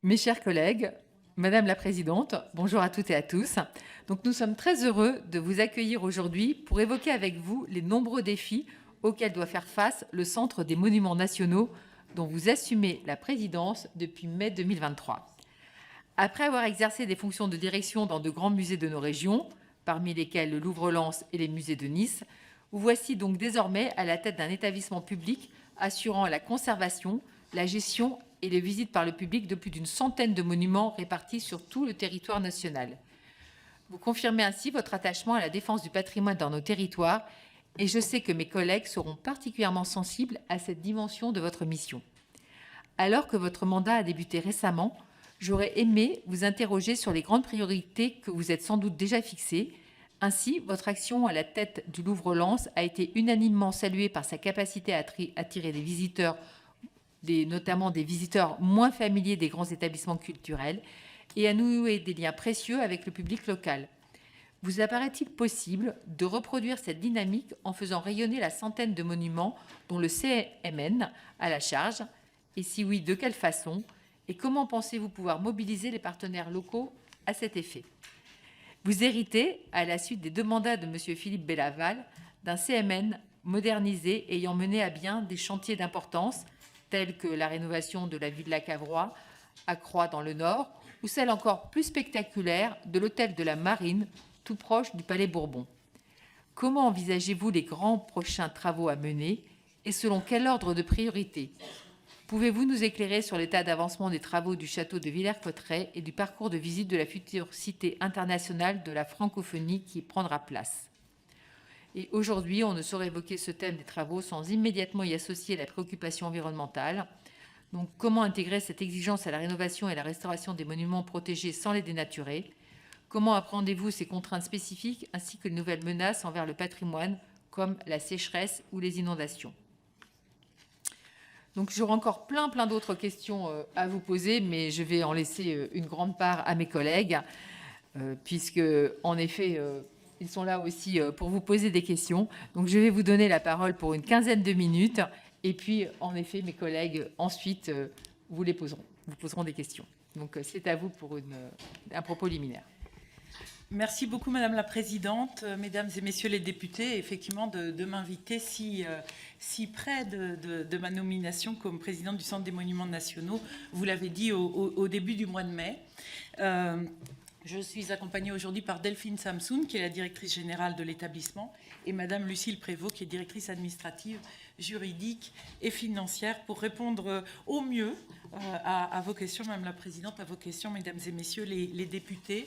Mes chers collègues, Madame la Présidente, bonjour à toutes et à tous. Donc, nous sommes très heureux de vous accueillir aujourd'hui pour évoquer avec vous les nombreux défis auxquels doit faire face le Centre des Monuments Nationaux dont vous assumez la présidence depuis mai 2023. Après avoir exercé des fonctions de direction dans de grands musées de nos régions, parmi lesquels le Louvre-Lens et les musées de Nice, vous voici donc désormais à la tête d'un établissement public assurant la conservation, la gestion et les visites par le public de plus d'une centaine de monuments répartis sur tout le territoire national. Vous confirmez ainsi votre attachement à la défense du patrimoine dans nos territoires et je sais que mes collègues seront particulièrement sensibles à cette dimension de votre mission. Alors que votre mandat a débuté récemment, j'aurais aimé vous interroger sur les grandes priorités que vous êtes sans doute déjà fixées. Ainsi, votre action à la tête du Louvre-Lens a été unanimement saluée par sa capacité à attirer des visiteurs, notamment des visiteurs moins familiers des grands établissements culturels, et à nouer des liens précieux avec le public local. Vous apparaît-il possible de reproduire cette dynamique en faisant rayonner la centaine de monuments dont le CMN a la charge? Et si oui, de quelle façon? Et comment pensez-vous pouvoir mobiliser les partenaires locaux à cet effet? Vous héritez, à la suite des deux mandats de M. Philippe Bellaval, d'un CMN modernisé ayant mené à bien des chantiers d'importance tels que la rénovation de la Villa Cavrois à Croix dans le Nord ou celle encore plus spectaculaire de l'hôtel de la Marine tout proche du Palais Bourbon. Comment envisagez-vous les grands prochains travaux à mener et selon quel ordre de priorité? Pouvez-vous nous éclairer sur l'état d'avancement des travaux du château de Villers-Cotterêts et du parcours de visite de la future cité internationale de la francophonie qui y prendra place? Et aujourd'hui, on ne saurait évoquer ce thème des travaux sans immédiatement y associer la préoccupation environnementale. Donc, comment intégrer cette exigence à la rénovation et la restauration des monuments protégés sans les dénaturer? Comment appréhendez-vous ces contraintes spécifiques ainsi que les nouvelles menaces envers le patrimoine comme la sécheresse ou les inondations? Donc j'aurai encore plein d'autres questions à vous poser, mais je vais en laisser une grande part à mes collègues, puisque en effet, ils sont là aussi pour vous poser des questions. Donc je vais vous donner la parole pour une quinzaine de minutes, et puis en effet, mes collègues ensuite vous poseront des questions. Donc c'est à vous pour un propos liminaire. Merci beaucoup, Madame la Présidente, Mesdames et Messieurs les députés, effectivement, de m'inviter si près de ma nomination comme présidente du Centre des Monuments Nationaux. Vous l'avez dit au début du mois de mai. Je suis accompagnée aujourd'hui par Delphine Samsoun, qui est la directrice générale de l'établissement, et Madame Lucille Prévost, qui est directrice administrative, juridique et financière, pour répondre au mieux à vos questions, Madame la Présidente, à vos questions, Mesdames et Messieurs les députés.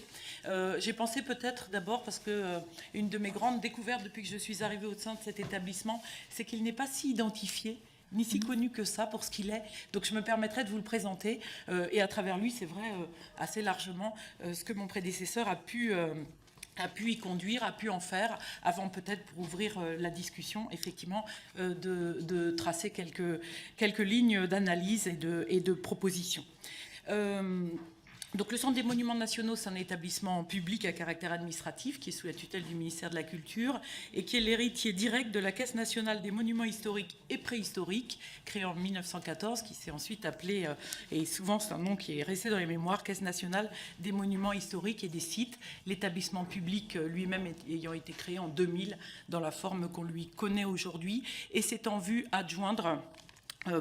J'ai pensé peut-être d'abord, parce que une de mes grandes découvertes depuis que je suis arrivée au sein de cet établissement, c'est qu'il n'est pas si identifié ni si connu que ça pour ce qu'il est. Donc je me permettrai de vous le présenter et à travers lui, c'est vrai, assez largement ce que mon prédécesseur a pu y conduire, a pu en faire, avant peut-être pour ouvrir la discussion, effectivement, de tracer quelques lignes d'analyse et de propositions. Donc le Centre des Monuments Nationaux, c'est un établissement public à caractère administratif qui est sous la tutelle du ministère de la Culture et qui est l'héritier direct de la Caisse nationale des monuments historiques et préhistoriques, créée en 1914, qui s'est ensuite appelée, et souvent c'est un nom qui est resté dans les mémoires, Caisse nationale des monuments historiques et des sites, l'établissement public lui-même ayant été créé en 2000 dans la forme qu'on lui connaît aujourd'hui, et c'est en vue adjoindre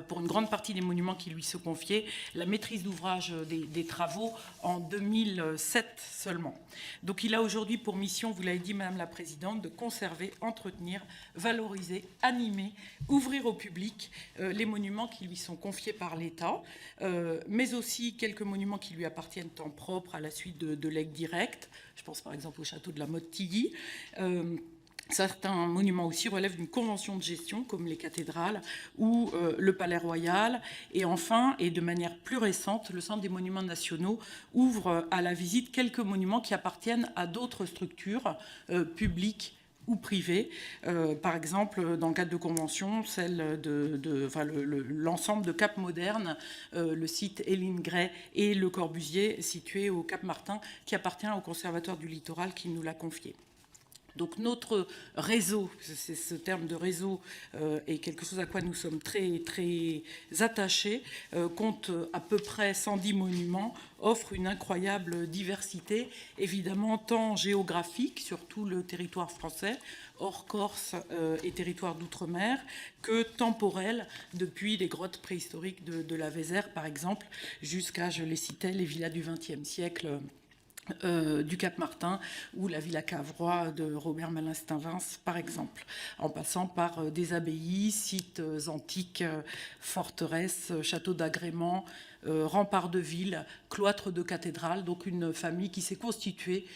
pour une grande partie des monuments qui lui sont confiés, la maîtrise d'ouvrage des travaux en 2007 seulement. Donc il a aujourd'hui pour mission, vous l'avez dit Madame la Présidente, de conserver, entretenir, valoriser, animer, ouvrir au public les monuments qui lui sont confiés par l'État, mais aussi quelques monuments qui lui appartiennent en propre à la suite de legs directs. Je pense par exemple au château de la Motte-Tilly. Certains monuments aussi relèvent d'une convention de gestion, comme les cathédrales ou le Palais Royal. Et enfin, et de manière plus récente, le Centre des Monuments Nationaux ouvre à la visite quelques monuments qui appartiennent à d'autres structures publiques ou privées. Par exemple, dans le cadre de conventions, celle l'ensemble de Cap Moderne, le site Éline Gray et le Corbusier, situé au Cap Martin, qui appartient au Conservatoire du Littoral qui nous l'a confié. Donc notre réseau, c'est ce terme de réseau est quelque chose à quoi nous sommes très, très attachés, compte à peu près 110 monuments, offre une incroyable diversité, évidemment tant géographique sur tout le territoire français, hors Corse et territoire d'outre-mer, que temporelle, depuis les grottes préhistoriques de la Vézère, par exemple, jusqu'à, je les citais, les villas du XXe siècle, du Cap-Martin ou la Villa Cavrois de Robert Malin-Steinvins, par exemple, en passant par des abbayes, sites antiques, forteresses, châteaux d'agrément, remparts de ville, cloîtres de cathédrales, donc une famille qui s'est constituée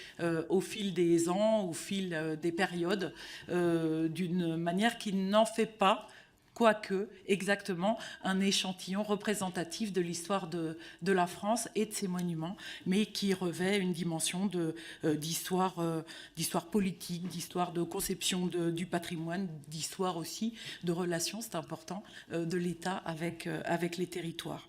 au fil des ans, au fil des périodes, d'une manière qui n'en fait pas, quoique exactement un échantillon représentatif de l'histoire de la France et de ses monuments, mais qui revêt une dimension d'histoire politique, d'histoire de conception du patrimoine, d'histoire aussi de relations, c'est important, de l'État avec les territoires.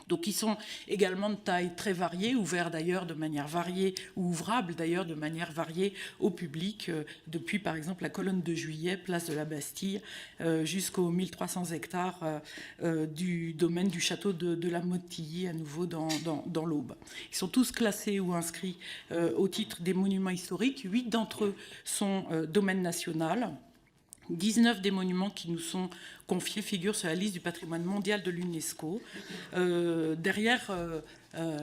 Donc ils sont également de taille très variée, ouverts d'ailleurs de manière variée, ou ouvrables d'ailleurs de manière variée au public, depuis par exemple la colonne de Juillet, place de la Bastille, jusqu'aux 1300 hectares du domaine du château de la Motilly, à nouveau dans l'Aube. Ils sont tous classés ou inscrits au titre des monuments historiques. 8 d'entre eux sont domaine national. 19 des monuments qui nous sont confiés figurent sur la liste du patrimoine mondial de l'UNESCO. Derrière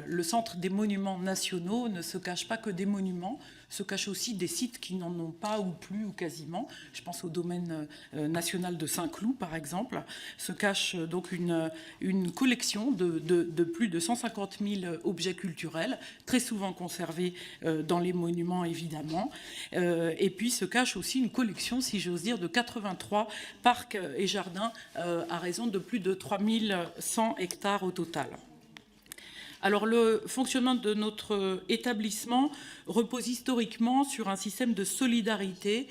le centre des monuments nationaux ne se cache pas que des monuments, se cachent aussi des sites qui n'en ont pas ou plus ou quasiment. Je pense au domaine national de Saint-Cloud, par exemple. Se cache donc une collection de plus de 150 000 objets culturels, très souvent conservés dans les monuments, évidemment. Et puis se cache aussi une collection, si j'ose dire, de 83 parcs et jardins à raison de plus de 3100 hectares au total. Alors le fonctionnement de notre établissement repose historiquement sur un système de solidarité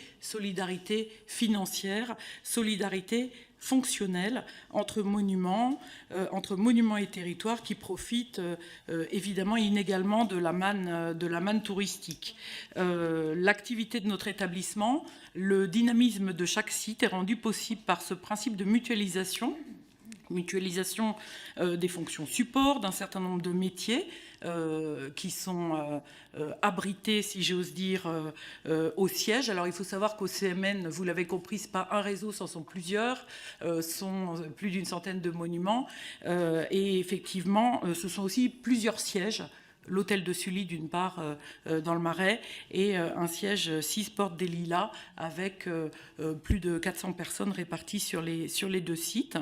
financière, solidarité fonctionnelle entre monuments et territoires qui profitent évidemment inégalement de la manne touristique. L'activité de notre établissement, le dynamisme de chaque site est rendu possible par ce principe de mutualisation des fonctions support d'un certain nombre de métiers qui sont abrités, si j'ose dire, au siège. Alors il faut savoir qu'au CMN, vous l'avez compris, ce n'est pas un réseau, ce sont plusieurs, sont plus d'une centaine de monuments. Et effectivement, ce sont aussi plusieurs sièges. L'hôtel de Sully, d'une part, dans le Marais, et un siège 6 portes des Lilas, avec plus de 400 personnes réparties sur les 2 sites.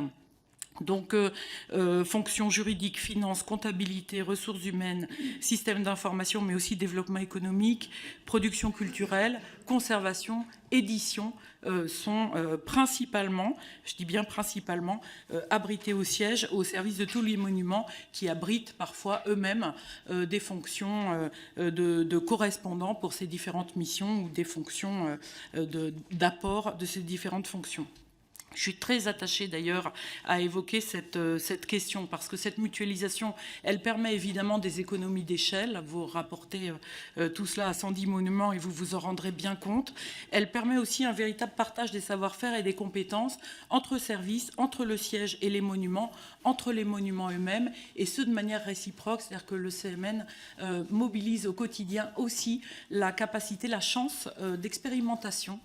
Donc, fonctions juridiques, finances, comptabilité, ressources humaines, système d'information, mais aussi développement économique, production culturelle, conservation, édition, sont principalement, je dis bien principalement, abrités au siège, au service de tous les monuments qui abritent parfois eux-mêmes des fonctions de correspondants pour ces différentes missions ou des fonctions d'apport de ces différentes fonctions. Je suis très attachée d'ailleurs à évoquer cette question parce que cette mutualisation, elle permet évidemment des économies d'échelle. Vous rapportez tout cela à 110 monuments et vous vous en rendrez bien compte. Elle permet aussi un véritable partage des savoir-faire et des compétences entre services, entre le siège et les monuments, entre les monuments eux-mêmes et ce de manière réciproque. C'est-à-dire que le CMN mobilise au quotidien aussi la capacité, la chance d'expérimentation,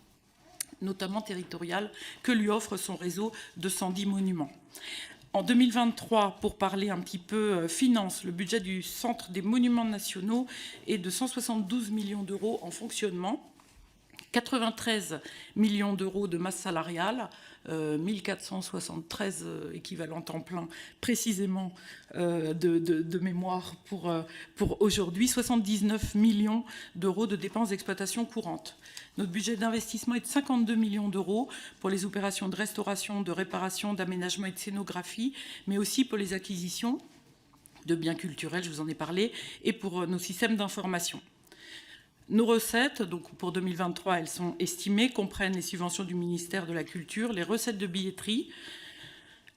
notamment territoriale, que lui offre son réseau de 110 monuments. En 2023, pour parler un petit peu finance, le budget du Centre des monuments nationaux est de 172 millions d'euros en fonctionnement, 93 millions d'euros de masse salariale, 1473 équivalents temps plein précisément de mémoire pour aujourd'hui, 79 millions d'euros de dépenses d'exploitation courante. Notre budget d'investissement est de 52 millions d'euros pour les opérations de restauration, de réparation, d'aménagement et de scénographie, mais aussi pour les acquisitions de biens culturels, je vous en ai parlé, et pour nos systèmes d'information. Nos recettes, donc pour 2023, elles sont estimées, comprennent les subventions du ministère de la Culture, les recettes de billetterie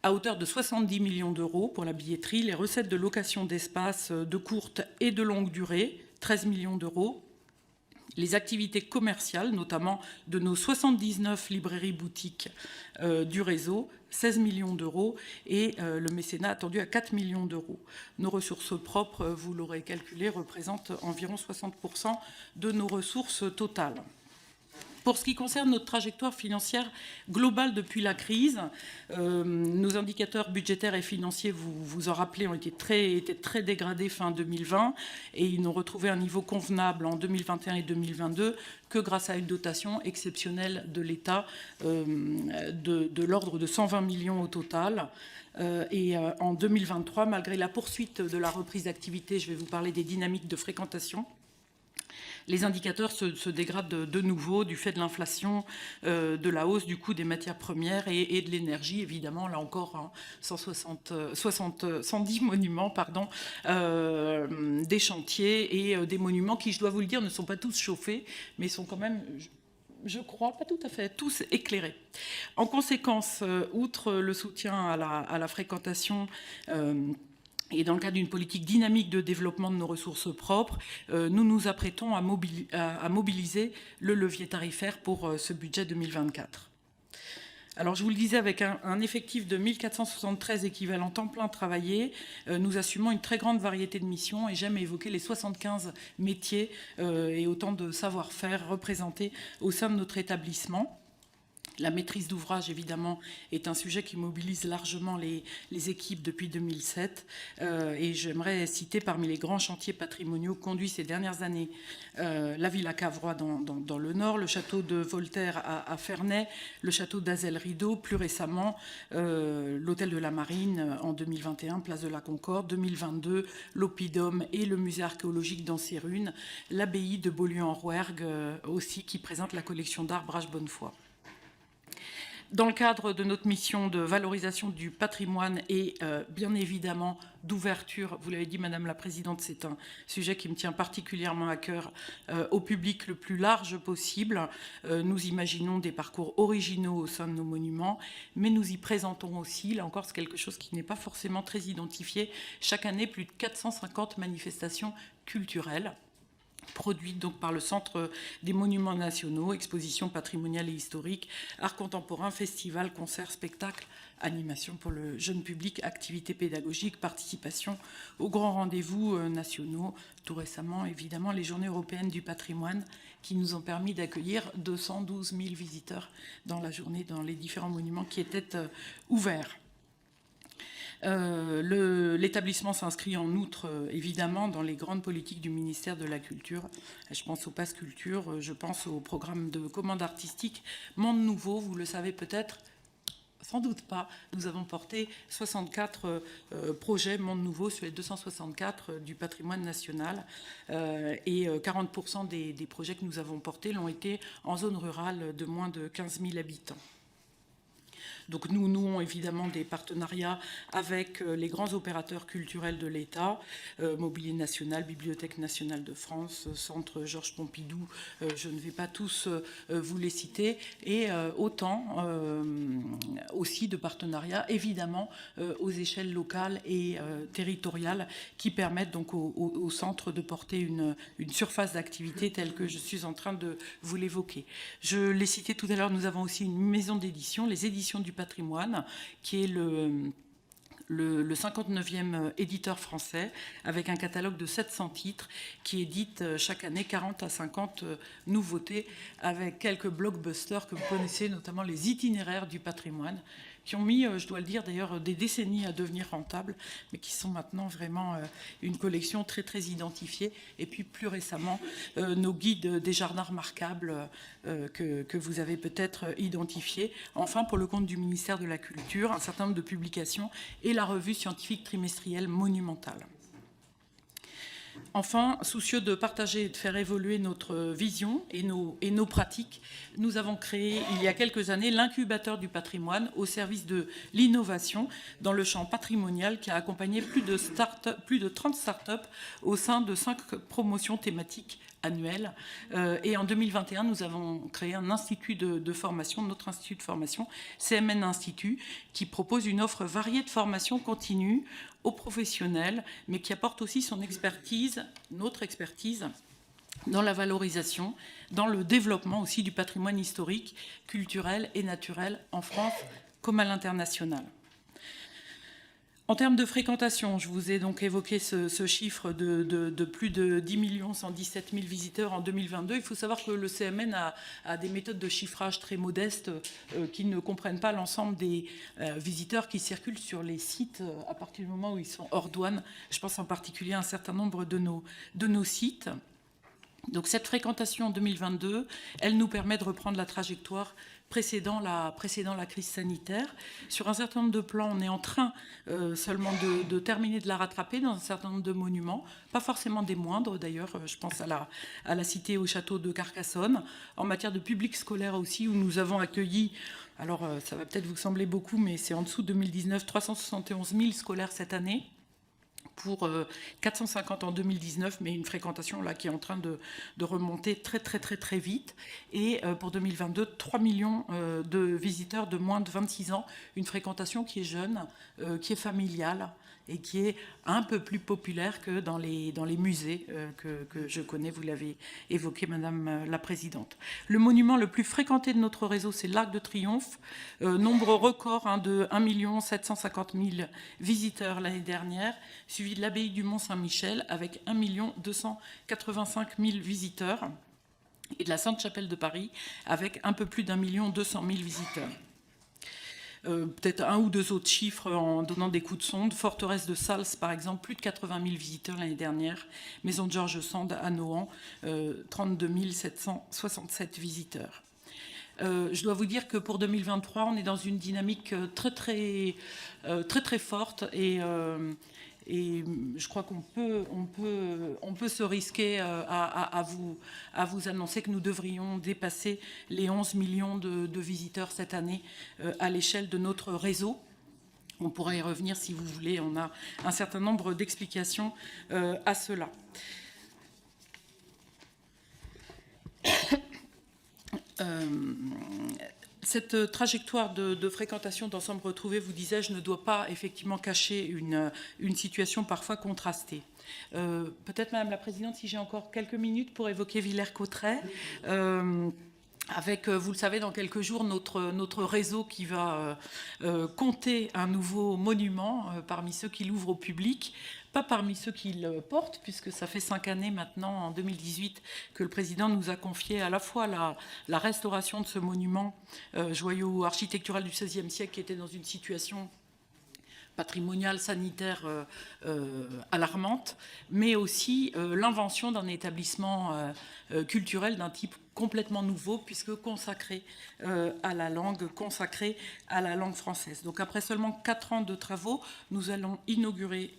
à hauteur de 70 millions d'euros pour la billetterie, les recettes de location d'espace de courte et de longue durée, 13 millions d'euros, les activités commerciales, notamment de nos 79 librairies-boutiques du réseau, 16 millions d'euros, et le mécénat attendu à 4 millions d'euros. Nos ressources propres, vous l'aurez calculé, représentent environ 60% de nos ressources totales. Pour ce qui concerne notre trajectoire financière globale depuis la crise, nos indicateurs budgétaires et financiers, vous vous en rappelez, ont été très dégradés fin 2020 et ils n'ont retrouvé un niveau convenable en 2021 et 2022 que grâce à une dotation exceptionnelle de l'État de l'ordre de 120 millions au total. Et en 2023, malgré la poursuite de la reprise d'activité, je vais vous parler des dynamiques de fréquentation, les indicateurs se dégradent de nouveau du fait de l'inflation, de la hausse du coût des matières premières et de l'énergie, évidemment, là encore, hein, 110 monuments, des chantiers et des monuments qui, je dois vous le dire, ne sont pas tous chauffés, mais sont quand même, je crois, pas tout à fait tous éclairés. En conséquence, outre le soutien à la fréquentation, et dans le cadre d'une politique dynamique de développement de nos ressources propres, nous nous apprêtons à mobiliser le levier tarifaire pour ce budget 2024. Alors, je vous le disais, avec un effectif de 1473 équivalents temps plein travaillés, nous assumons une très grande variété de missions et j'aime évoquer les 75 métiers et autant de savoir-faire représentés au sein de notre établissement. La maîtrise d'ouvrage, évidemment, est un sujet qui mobilise largement les équipes depuis 2007. Et j'aimerais citer parmi les grands chantiers patrimoniaux conduits ces dernières années la Villa Cavrois dans le Nord, le château de Voltaire à Ferney, le château d'Azel-Rideau, plus récemment l'hôtel de la Marine en 2021, place de la Concorde, 2022, l'Oppidum et le musée archéologique dans ses ruines, l'abbaye de Beaulieu-en-Rouergue aussi, qui présente la collection d'art Brach-Bonnefoy. Dans le cadre de notre mission de valorisation du patrimoine et bien évidemment d'ouverture, vous l'avez dit Madame la Présidente, c'est un sujet qui me tient particulièrement à cœur, au public le plus large possible. Nous imaginons des parcours originaux au sein de nos monuments, mais nous y présentons aussi, là encore c'est quelque chose qui n'est pas forcément très identifié, chaque année plus de 450 manifestations culturelles, produite donc par le Centre des Monuments Nationaux, expositions patrimoniales et historiques, art contemporain, festivals, concerts, spectacles, animations pour le jeune public, activités pédagogiques, participation aux grands rendez-vous nationaux. Tout récemment, évidemment, les Journées européennes du patrimoine qui nous ont permis d'accueillir 212 000 visiteurs dans la journée dans les différents monuments qui étaient ouverts. L'établissement s'inscrit en outre, évidemment, dans les grandes politiques du ministère de la Culture. Je pense au Pass Culture, je pense au programme de commande artistique Monde Nouveau, vous le savez peut-être, sans doute pas. Nous avons porté 64 projets Monde Nouveau sur les 264 du patrimoine national et 40% des projets que nous avons portés l'ont été en zone rurale de moins de 15 000 habitants. Donc nous nouons évidemment des partenariats avec les grands opérateurs culturels de l'État, Mobilier National, Bibliothèque nationale de France, Centre Georges Pompidou, je ne vais pas tous vous les citer, et autant aussi de partenariats évidemment aux échelles locales et territoriales qui permettent donc au centre de porter une surface d'activité telle que je suis en train de vous l'évoquer. Je l'ai cité tout à l'heure, nous avons aussi une maison d'édition, les éditions du patrimoine, qui est le 59e éditeur français, avec un catalogue de 700 titres, qui édite chaque année 40 à 50 nouveautés, avec quelques blockbusters que vous connaissez, notamment les itinéraires du patrimoine, qui ont mis, je dois le dire d'ailleurs, des décennies à devenir rentables, mais qui sont maintenant vraiment une collection très très identifiée. Et puis plus récemment, nos guides des jardins remarquables que vous avez peut-être identifiés. Enfin, pour le compte du ministère de la Culture, un certain nombre de publications et la revue scientifique trimestrielle monumentale. Enfin, soucieux de partager et de faire évoluer notre vision et nos pratiques, nous avons créé il y a quelques années l'incubateur du patrimoine au service de l'innovation dans le champ patrimonial qui a accompagné plus de 30 start-up au sein de 5 promotions thématiques annuelles. Et en 2021, nous avons créé un institut de formation, notre institut de formation, CMN Institut, qui propose une offre variée de formation continue aux professionnels, mais qui apporte aussi son expertise, notre expertise, dans la valorisation, dans le développement aussi du patrimoine historique, culturel et naturel en France comme à l'international. En termes de fréquentation, je vous ai donc évoqué ce chiffre de plus de 10 117 000 visiteurs en 2022. Il faut savoir que le CMN a des méthodes de chiffrage très modestes qui ne comprennent pas l'ensemble des visiteurs qui circulent sur les sites à partir du moment où ils sont hors douane. Je pense en particulier à un certain nombre de nos sites. Donc cette fréquentation en 2022, elle nous permet de reprendre la trajectoire précédant la crise sanitaire. Sur un certain nombre de plans, on est en train seulement de terminer de la rattraper dans un certain nombre de monuments, pas forcément des moindres d'ailleurs, je pense à la cité au château de Carcassonne, en matière de public scolaire aussi, où nous avons accueilli, alors ça va peut-être vous sembler beaucoup, mais c'est en dessous de 2019, 371 000 scolaires cette année, pour 450 en 2019, mais une fréquentation là qui est en train de remonter très vite. Et pour 2022, 3 millions de visiteurs de moins de 26 ans, une fréquentation qui est jeune, qui est familiale et qui est un peu plus populaire que dans les musées que je connais, vous l'avez évoqué, Madame la Présidente. Le monument le plus fréquenté de notre réseau, c'est l'Arc de Triomphe, nombre record de 1 750 000 visiteurs l'année dernière, suivi de l'abbaye du Mont-Saint-Michel avec 1 285 000 visiteurs, et de la Sainte-Chapelle de Paris avec un peu plus d'1 200 000 visiteurs. Peut-être un ou deux autres chiffres en donnant des coups de sonde. Forteresse de Sals, par exemple, plus de 80 000 visiteurs l'année dernière. Maison de Georges Sand à Nohant, 32 767 visiteurs. Je dois vous dire que pour 2023, on est dans une dynamique très forte et je crois qu'on peut se risquer à vous annoncer que nous devrions dépasser les 11 millions de visiteurs cette année à l'échelle de notre réseau. On pourra y revenir si vous voulez. On a un certain nombre d'explications à cela. Cette trajectoire de fréquentation d'ensemble retrouvé, vous disais-je, ne doit pas effectivement cacher une situation parfois contrastée. Peut-être, Madame la Présidente, si j'ai encore quelques minutes pour évoquer Villers-Cotterêts. Avec, vous le savez, dans quelques jours, notre réseau qui va compter un nouveau monument parmi ceux qui l'ouvrent au public, pas parmi ceux qui le portent, puisque ça fait 5 années maintenant, en 2018, que le président nous a confié à la fois la restauration de ce monument, joyau architectural du XVIe siècle, qui était dans une situation patrimoniale, sanitaire alarmante, mais aussi l'invention d'un établissement culturel d'un type complètement nouveau, puisque consacré à la langue française. Donc après seulement 4 ans de travaux, nous allons inaugurer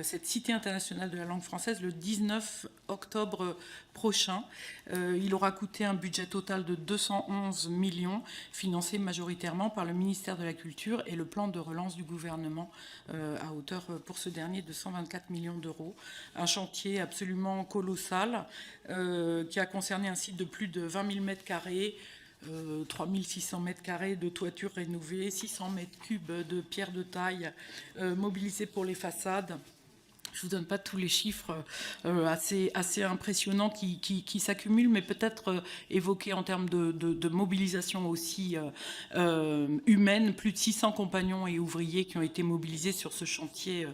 cette Cité internationale de la langue française le 19 octobre prochain. Il aura coûté un budget total de 211 millions, financé majoritairement par le ministère de la Culture et le plan de relance du gouvernement à hauteur pour ce dernier de 124 millions d'euros. Un chantier absolument colossal qui a concerné un site de plus de 20 000 mètres carrés, 3 600 mètres carrés de toiture rénovée, 600 mètres cubes de pierres de taille mobilisées pour les façades. Je ne vous donne pas tous les chiffres assez impressionnants qui s'accumulent, mais peut-être évoquer en termes de mobilisation aussi humaine, plus de 600 compagnons et ouvriers qui ont été mobilisés sur ce chantier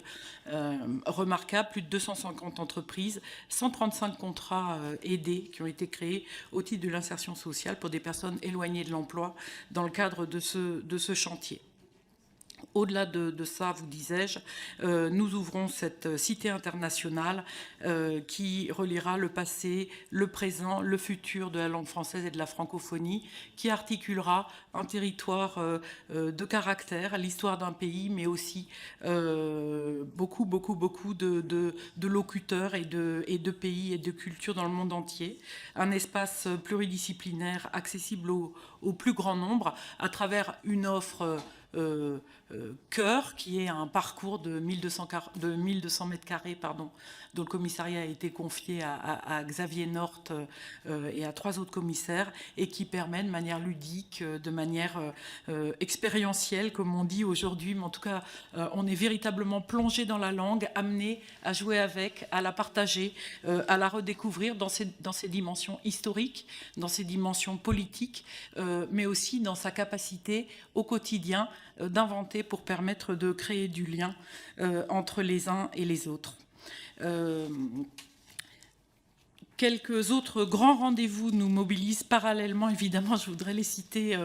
remarquable, plus de 250 entreprises, 135 contrats aidés qui ont été créés au titre de l'insertion sociale pour des personnes éloignées de l'emploi dans le cadre de ce chantier. Au-delà de ça, vous disais-je, nous ouvrons cette cité internationale qui reliera le passé, le présent, le futur de la langue française et de la francophonie, qui articulera un territoire de caractère, l'histoire d'un pays, mais aussi beaucoup de locuteurs et de pays et de cultures dans le monde entier. Un espace pluridisciplinaire accessible au plus grand nombre à travers une offre Cœur, qui est un parcours de 1200 mètres carrés, dont le commissariat a été confié à Xavier Nort et à 3 autres commissaires, et qui permet de manière ludique, de manière expérientielle, comme on dit aujourd'hui, mais en tout cas, on est véritablement plongé dans la langue, amené à jouer avec, à la partager, à la redécouvrir dans ses dimensions historiques, dans ses dimensions politiques, mais aussi dans sa capacité au quotidien d'inventer pour permettre de créer du lien entre les uns et les autres. Quelques autres grands rendez-vous nous mobilisent parallèlement, évidemment, je voudrais les citer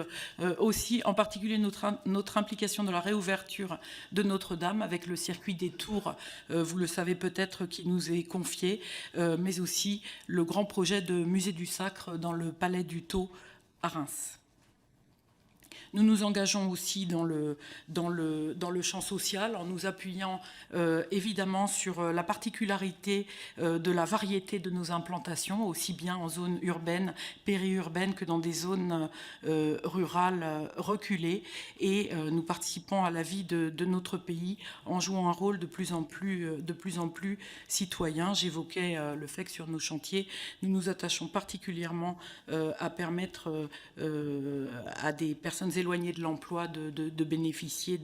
aussi, en particulier notre implication dans la réouverture de Notre-Dame avec le circuit des Tours, vous le savez peut-être, qui nous est confié, mais aussi le grand projet de musée du Sacre dans le Palais du Thau à Reims. Nous nous engageons aussi dans le champ social en nous appuyant évidemment sur la particularité de la variété de nos implantations, aussi bien en zone urbaine, périurbaine que dans des zones rurales reculées. Et nous participons à la vie de notre pays en jouant un rôle de plus en plus citoyen. J'évoquais le fait que sur nos chantiers, nous nous attachons particulièrement à permettre à des personnes éloignés de l'emploi de bénéficier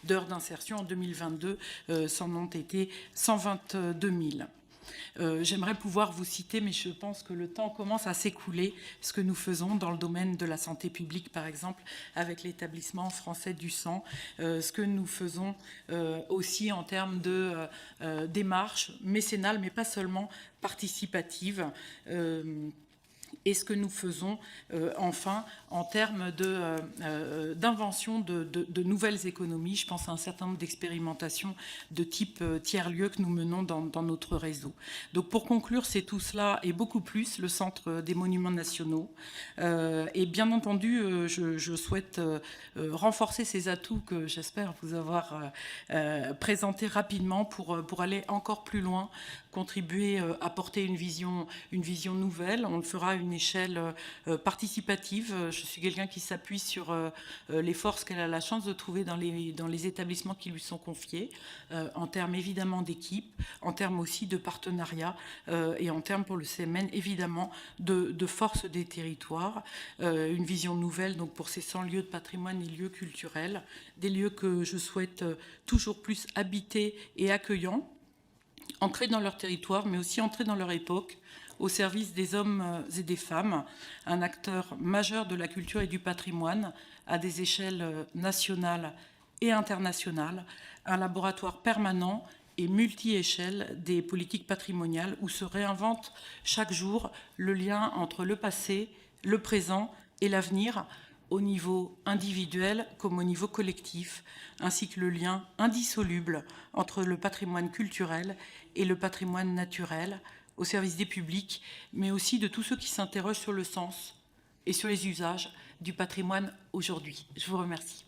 d'heures d'insertion. En 2022, c'en ont été 122 000. J'aimerais pouvoir vous citer, mais je pense que le temps commence à s'écouler, ce que nous faisons dans le domaine de la santé publique, par exemple, avec l'établissement français du sang, ce que nous faisons aussi en termes de démarche mécénale, mais pas seulement participative, et ce que nous faisons enfin en termes d'invention de nouvelles économies. Je pense à un certain nombre d'expérimentations de type tiers-lieu que nous menons dans notre réseau. Donc pour conclure, c'est tout cela et beaucoup plus, le Centre des Monuments Nationaux. Et bien entendu, je souhaite renforcer ces atouts que j'espère vous avoir présentés rapidement pour aller encore plus loin, contribuer à porter une vision nouvelle. On le fera à une échelle participative. Je suis quelqu'un qui s'appuie sur les forces qu'elle a la chance de trouver dans les établissements qui lui sont confiés, en termes évidemment d'équipe, en termes aussi de partenariat et en termes pour le CMN évidemment de force des territoires. Une vision nouvelle donc pour ces 100 lieux de patrimoine et lieux culturels, des lieux que je souhaite toujours plus habités et accueillants, entrer dans leur territoire, mais aussi entrer dans leur époque, au service des hommes et des femmes, un acteur majeur de la culture et du patrimoine à des échelles nationales et internationales, un laboratoire permanent et multi-échelle des politiques patrimoniales où se réinvente chaque jour le lien entre le passé, le présent et l'avenir, au niveau individuel comme au niveau collectif, ainsi que le lien indissoluble entre le patrimoine culturel et le patrimoine naturel, au service des publics, mais aussi de tous ceux qui s'interrogent sur le sens et sur les usages du patrimoine aujourd'hui. Je vous remercie.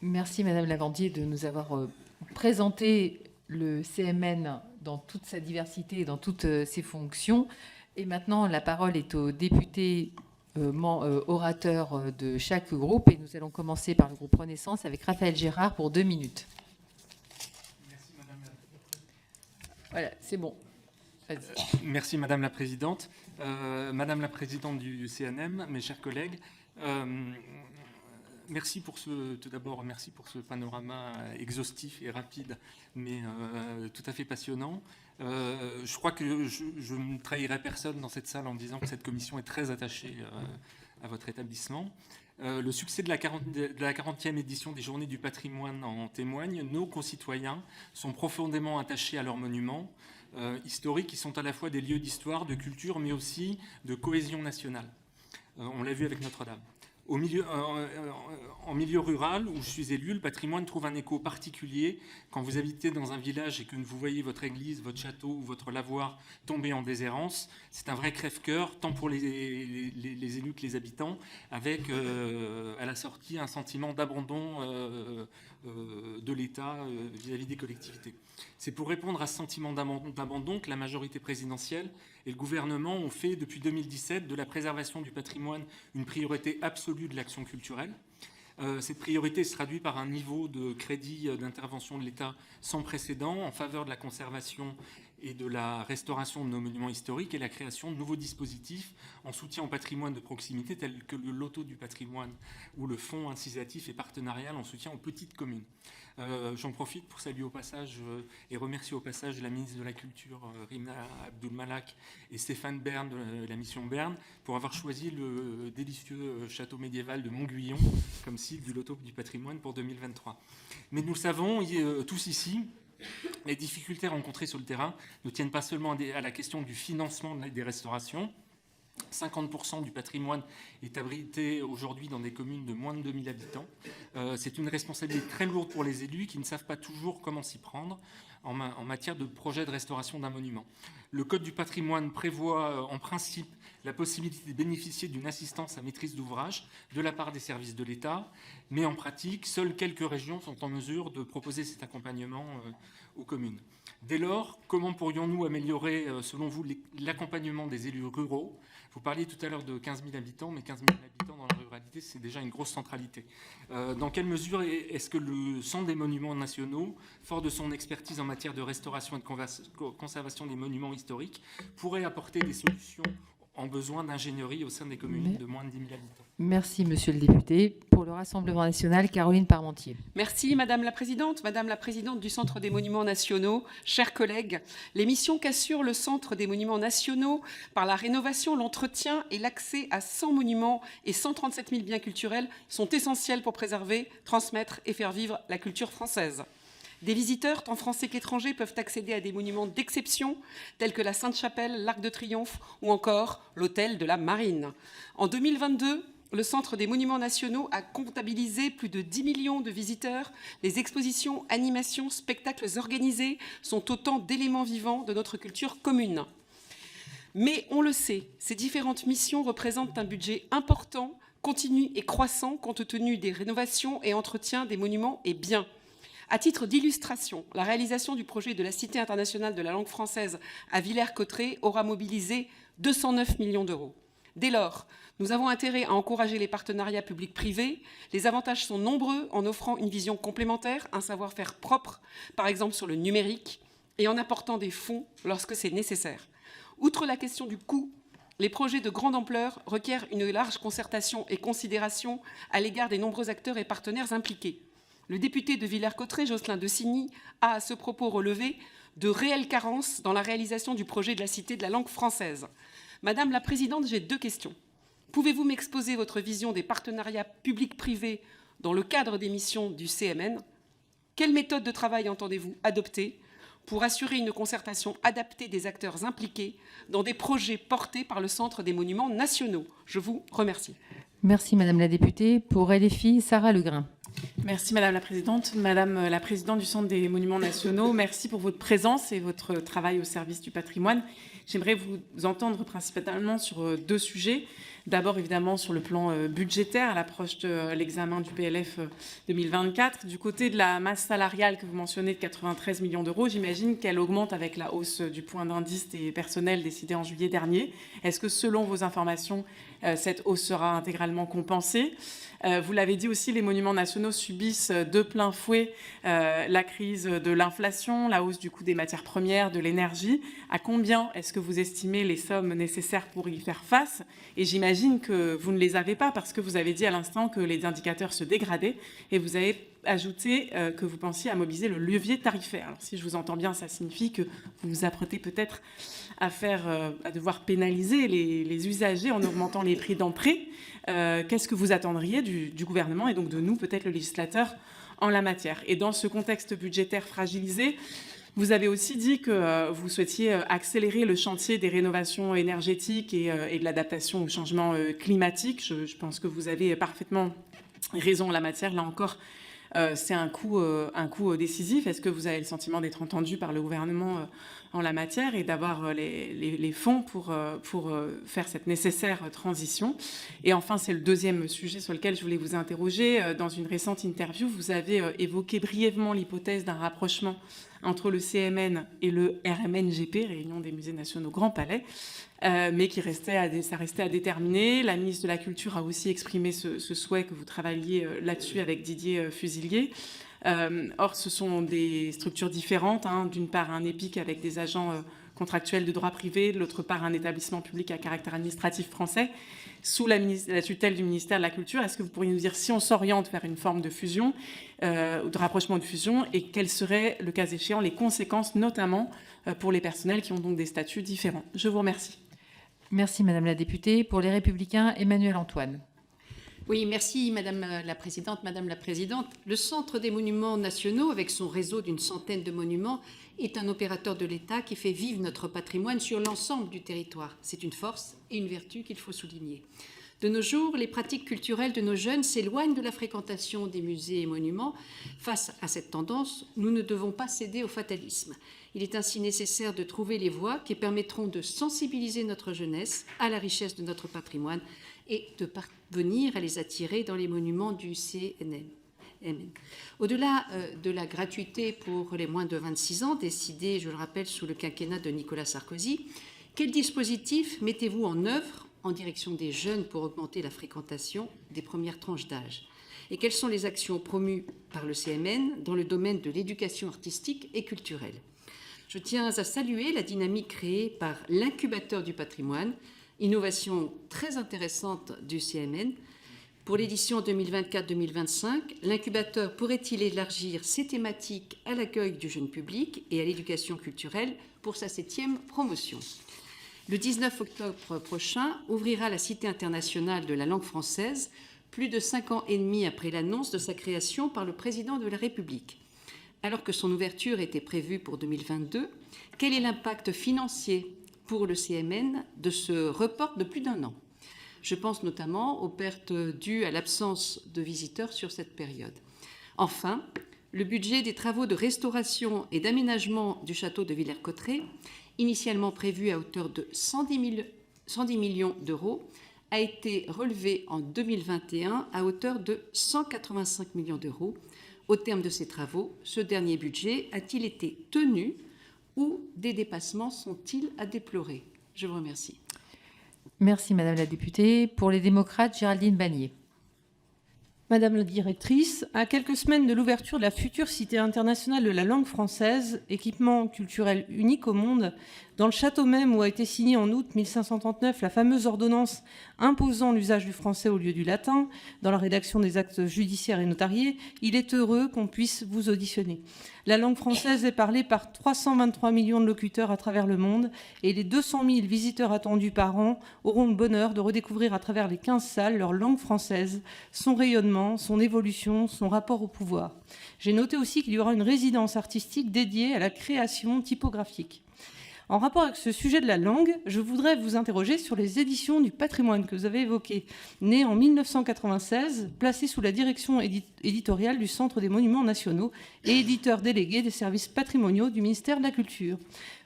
Merci Madame Lavandier de nous avoir présenté le CMN dans toute sa diversité et dans toutes ses fonctions. Et maintenant, la parole est aux députés orateurs de chaque groupe. Et nous allons commencer par le groupe Renaissance avec Raphaël Gérard pour 2 minutes. Merci Madame la Présidente. Voilà, c'est bon. Merci Madame la Présidente. Madame la Présidente du CNM, mes chers collègues, tout d'abord, merci pour ce panorama exhaustif et rapide, mais tout à fait passionnant. Je crois que je ne trahirai personne dans cette salle en disant que cette commission est très attachée à votre établissement. Le succès de la 40e édition des Journées du patrimoine en témoigne. Nos concitoyens sont profondément attachés à leurs monuments historiques qui sont à la fois des lieux d'histoire, de culture, mais aussi de cohésion nationale. On l'a vu avec Notre-Dame. En milieu rural, où je suis élu, le patrimoine trouve un écho particulier quand vous habitez dans un village et que vous voyez votre église, votre château ou votre lavoir tomber en déshérence. C'est un vrai crève-cœur, tant pour les élus que les habitants, avec à la sortie un sentiment d'abandon de l'État vis-à-vis des collectivités. C'est pour répondre à ce sentiment d'abandon que la majorité présidentielle et le gouvernement ont fait depuis 2017 de la préservation du patrimoine une priorité absolue de l'action culturelle. Cette priorité se traduit par un niveau de crédit d'intervention de l'État sans précédent en faveur de la conservation et de la restauration de nos monuments historiques et la création de nouveaux dispositifs en soutien au patrimoine de proximité tels que le loto du patrimoine ou le fonds incitatif et partenarial en soutien aux petites communes. J'en profite pour saluer au passage et remercier au passage la ministre de la Culture, Rina Abdul-Malak, et Stéphane Bern de la mission Bern pour avoir choisi le délicieux château médiéval de Montguillon comme cible du loto du patrimoine pour 2023. Mais nous le savons tous ici, les difficultés rencontrées sur le terrain ne tiennent pas seulement à la question du financement des restaurations. 50% du patrimoine est abrité aujourd'hui dans des communes de moins de 2000 habitants. C'est une responsabilité très lourde pour les élus qui ne savent pas toujours comment s'y prendre en matière de projet de restauration d'un monument. Le Code du patrimoine prévoit en principe la possibilité de bénéficier d'une assistance à maîtrise d'ouvrage de la part des services de l'État, mais en pratique, seules quelques régions sont en mesure de proposer cet accompagnement aux communes. Dès lors, comment pourrions-nous améliorer, selon vous, l'accompagnement des élus ruraux ? Vous parliez tout à l'heure de 15 000 habitants, mais 15 000 habitants dans la ruralité, c'est déjà une grosse centralité. Dans quelle mesure est-ce que le Centre des monuments nationaux, fort de son expertise en matière de restauration et de conservation des monuments historiques, pourrait apporter des solutions en besoin d'ingénierie au sein des communes de moins de 10 000 habitants? Merci, monsieur le député. Pour le Rassemblement national, Caroline Parmentier. Merci, Madame la Présidente du Centre des Monuments Nationaux, chers collègues. Les missions qu'assure le Centre des Monuments Nationaux par la rénovation, l'entretien et l'accès à 100 monuments et 137 000 biens culturels sont essentiels pour préserver, transmettre et faire vivre la culture française. Des visiteurs, tant français qu'étrangers, peuvent accéder à des monuments d'exception, tels que la Sainte-Chapelle, l'Arc de Triomphe ou encore l'Hôtel de la Marine. En 2022, le Centre des Monuments Nationaux a comptabilisé plus de 10 millions de visiteurs. Les expositions, animations, spectacles organisés sont autant d'éléments vivants de notre culture commune. Mais on le sait, ces différentes missions représentent un budget important, continu et croissant compte tenu des rénovations et entretiens des monuments et biens. À titre d'illustration, la réalisation du projet de la Cité internationale de la langue française à Villers-Cotterêts aura mobilisé 209 millions d'euros. Dès lors, nous avons intérêt à encourager les partenariats publics-privés. Les avantages sont nombreux en offrant une vision complémentaire, un savoir-faire propre, par exemple sur le numérique, et en apportant des fonds lorsque c'est nécessaire. Outre la question du coût, les projets de grande ampleur requièrent une large concertation et considération à l'égard des nombreux acteurs et partenaires impliqués. Le député de Villers-Cotterêts, Jocelyn de Signy, a à ce propos relevé de réelles carences dans la réalisation du projet de la Cité de la langue française. Madame la Présidente, j'ai 2 questions. Pouvez-vous m'exposer votre vision des partenariats publics-privés dans le cadre des missions du CMN? Quelle méthode de travail entendez-vous adopter pour assurer une concertation adaptée des acteurs impliqués dans des projets portés par le Centre des Monuments Nationaux? Je vous remercie. Merci, Madame la députée. Pour LFI, Sarah Legrain. Merci Madame la Présidente. Madame la Présidente du Centre des Monuments Nationaux, merci pour votre présence et votre travail au service du patrimoine. J'aimerais vous entendre principalement sur 2 sujets. D'abord, évidemment, sur le plan budgétaire, à l'approche de l'examen du PLF 2024. Du côté de la masse salariale que vous mentionnez de 93 millions d'euros, j'imagine qu'elle augmente avec la hausse du point d'indice des personnels décidée en juillet dernier. Est-ce que, selon vos informations, cette hausse sera intégralement compensée? Vous l'avez dit aussi, les monuments nationaux subissent de plein fouet la crise de l'inflation, la hausse du coût des matières premières, de l'énergie. À combien est-ce que vous estimez les sommes nécessaires pour y faire face? Et j'imagine que vous ne les avez pas parce que vous avez dit à l'instant que les indicateurs se dégradaient et vous avez ajouté que vous pensiez à mobiliser le levier tarifaire. Alors si je vous entends bien, ça signifie que vous vous apprêtez peut-être à devoir pénaliser les usagers en augmentant les prix d'entrée. Qu'est-ce que vous attendriez du gouvernement et donc de nous, peut-être le législateur, en la matière? Et dans ce contexte budgétaire fragilisé, vous avez aussi dit que vous souhaitiez accélérer le chantier des rénovations énergétiques et de l'adaptation au changement climatique. Je pense que vous avez parfaitement raison en la matière. Là encore, c'est un coût décisif. Est-ce que vous avez le sentiment d'être entendu par le gouvernement en la matière et d'avoir les fonds pour faire cette nécessaire transition? Et enfin, c'est le deuxième sujet sur lequel je voulais vous interroger. Dans une récente interview, vous avez évoqué brièvement l'hypothèse d'un rapprochement entre le CMN et le RMNGP, Réunion des musées nationaux Grand Palais, mais ça restait à déterminer. La ministre de la Culture a aussi exprimé ce souhait que vous travailliez là-dessus avec Didier Fusilier. Or, ce sont des structures différentes. D'une part, un EPIC avec des agents contractuels de droit privé, de l'autre part, un établissement public à caractère administratif français, sous la tutelle du ministère de la Culture. Est-ce que vous pourriez nous dire si on s'oriente vers une forme de fusion, ou de rapprochement de fusion, et quelles seraient, le cas échéant, les conséquences, notamment pour les personnels qui ont donc des statuts différents? Je vous remercie. Merci, Madame la députée. Pour les Républicains, Emmanuel Antoine. Oui, merci Madame la Présidente. Madame la Présidente, le Centre des monuments nationaux, avec son réseau d'une centaine de monuments, est un opérateur de l'État qui fait vivre notre patrimoine sur l'ensemble du territoire. C'est une force et une vertu qu'il faut souligner. De nos jours, les pratiques culturelles de nos jeunes s'éloignent de la fréquentation des musées et monuments. Face à cette tendance, nous ne devons pas céder au fatalisme. Il est ainsi nécessaire de trouver les voies qui permettront de sensibiliser notre jeunesse à la richesse de notre patrimoine et de parvenir à les attirer dans les monuments du CNM. Au-delà de la gratuité pour les moins de 26 ans, décidée, je le rappelle, sous le quinquennat de Nicolas Sarkozy, quel dispositif mettez-vous en œuvre en direction des jeunes pour augmenter la fréquentation des premières tranches d'âge? Et quelles sont les actions promues par le CMN dans le domaine de l'éducation artistique et culturelle? Je tiens à saluer la dynamique créée par l'incubateur du patrimoine, innovation très intéressante du CMN. Pour l'édition 2024-2025, l'incubateur pourrait-il élargir ses thématiques à l'accueil du jeune public et à l'éducation culturelle pour sa 7e promotion? Le 19 octobre prochain ouvrira la Cité internationale de la langue française, plus de 5 ans et demi après l'annonce de sa création par le président de la République. Alors que son ouverture était prévue pour 2022, quel est l'impact financier pour le CMN de ce report de plus d'1 an? Je pense notamment aux pertes dues à l'absence de visiteurs sur cette période. Enfin, le budget des travaux de restauration et d'aménagement du château de Villers-Cotterêts, initialement prévu à hauteur de 110 millions d'euros, a été relevé en 2021 à hauteur de 185 millions d'euros. Au terme de ces travaux, ce dernier budget a-t-il été tenu ou des dépassements sont-ils à déplorer? Je vous remercie. Merci, Madame la députée. Pour les démocrates, Géraldine Bagnier. Madame la directrice, à quelques semaines de l'ouverture de la future Cité internationale de la langue française, équipement culturel unique au monde, dans le château même où a été signée en août 1539 la fameuse ordonnance imposant l'usage du français au lieu du latin, dans la rédaction des actes judiciaires et notariés, il est heureux qu'on puisse vous auditionner. La langue française est parlée par 323 millions de locuteurs à travers le monde et les 200 000 visiteurs attendus par an auront le bonheur de redécouvrir à travers les 15 salles leur langue française, son rayonnement, son évolution, son rapport au pouvoir. J'ai noté aussi qu'il y aura une résidence artistique dédiée à la création typographique. En rapport avec ce sujet de la langue, je voudrais vous interroger sur les éditions du patrimoine que vous avez évoquées. Nées en 1996, placées sous la direction éditoriale du Centre des monuments nationaux et éditeur délégué des services patrimoniaux du ministère de la Culture.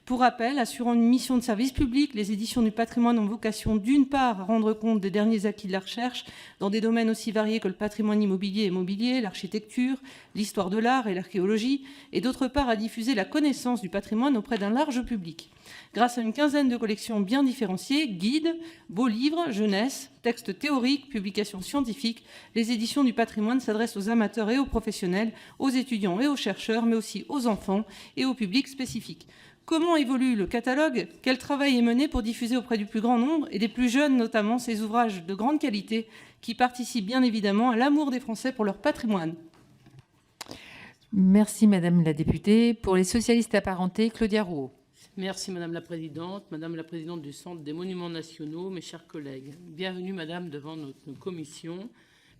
Pour rappel, assurant une mission de service public, les éditions du patrimoine ont vocation d'une part à rendre compte des derniers acquis de la recherche dans des domaines aussi variés que le patrimoine immobilier et mobilier, l'architecture, l'histoire de l'art et l'archéologie, et d'autre part à diffuser la connaissance du patrimoine auprès d'un large public. Grâce à une quinzaine de collections bien différenciées, guides, beaux livres, jeunesse, textes théoriques, publications scientifiques, les éditions du patrimoine s'adressent aux amateurs et aux professionnels, aux étudiants et aux chercheurs, mais aussi aux enfants et aux publics spécifiques. Comment évolue le catalogue? Quel travail est mené pour diffuser auprès du plus grand nombre et des plus jeunes notamment ces ouvrages de grande qualité qui participent bien évidemment à l'amour des Français pour leur patrimoine? Merci, Madame la députée. Pour les socialistes apparentés, Claudia Rouault. Merci Madame la Présidente du Centre des Monuments Nationaux, mes chers collègues. Bienvenue Madame devant notre commission.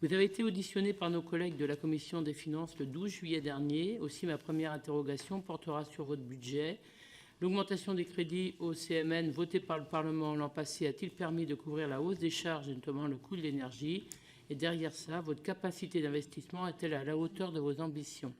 Vous avez été auditionnée par nos collègues de la Commission des Finances le 12 juillet dernier. Aussi, ma première interrogation portera sur votre budget. L'augmentation des crédits au CMN votée par le Parlement l'an passé a-t-il permis de couvrir la hausse des charges, et notamment le coût de l'énergie? Et derrière ça, votre capacité d'investissement est-elle à la hauteur de vos ambitions?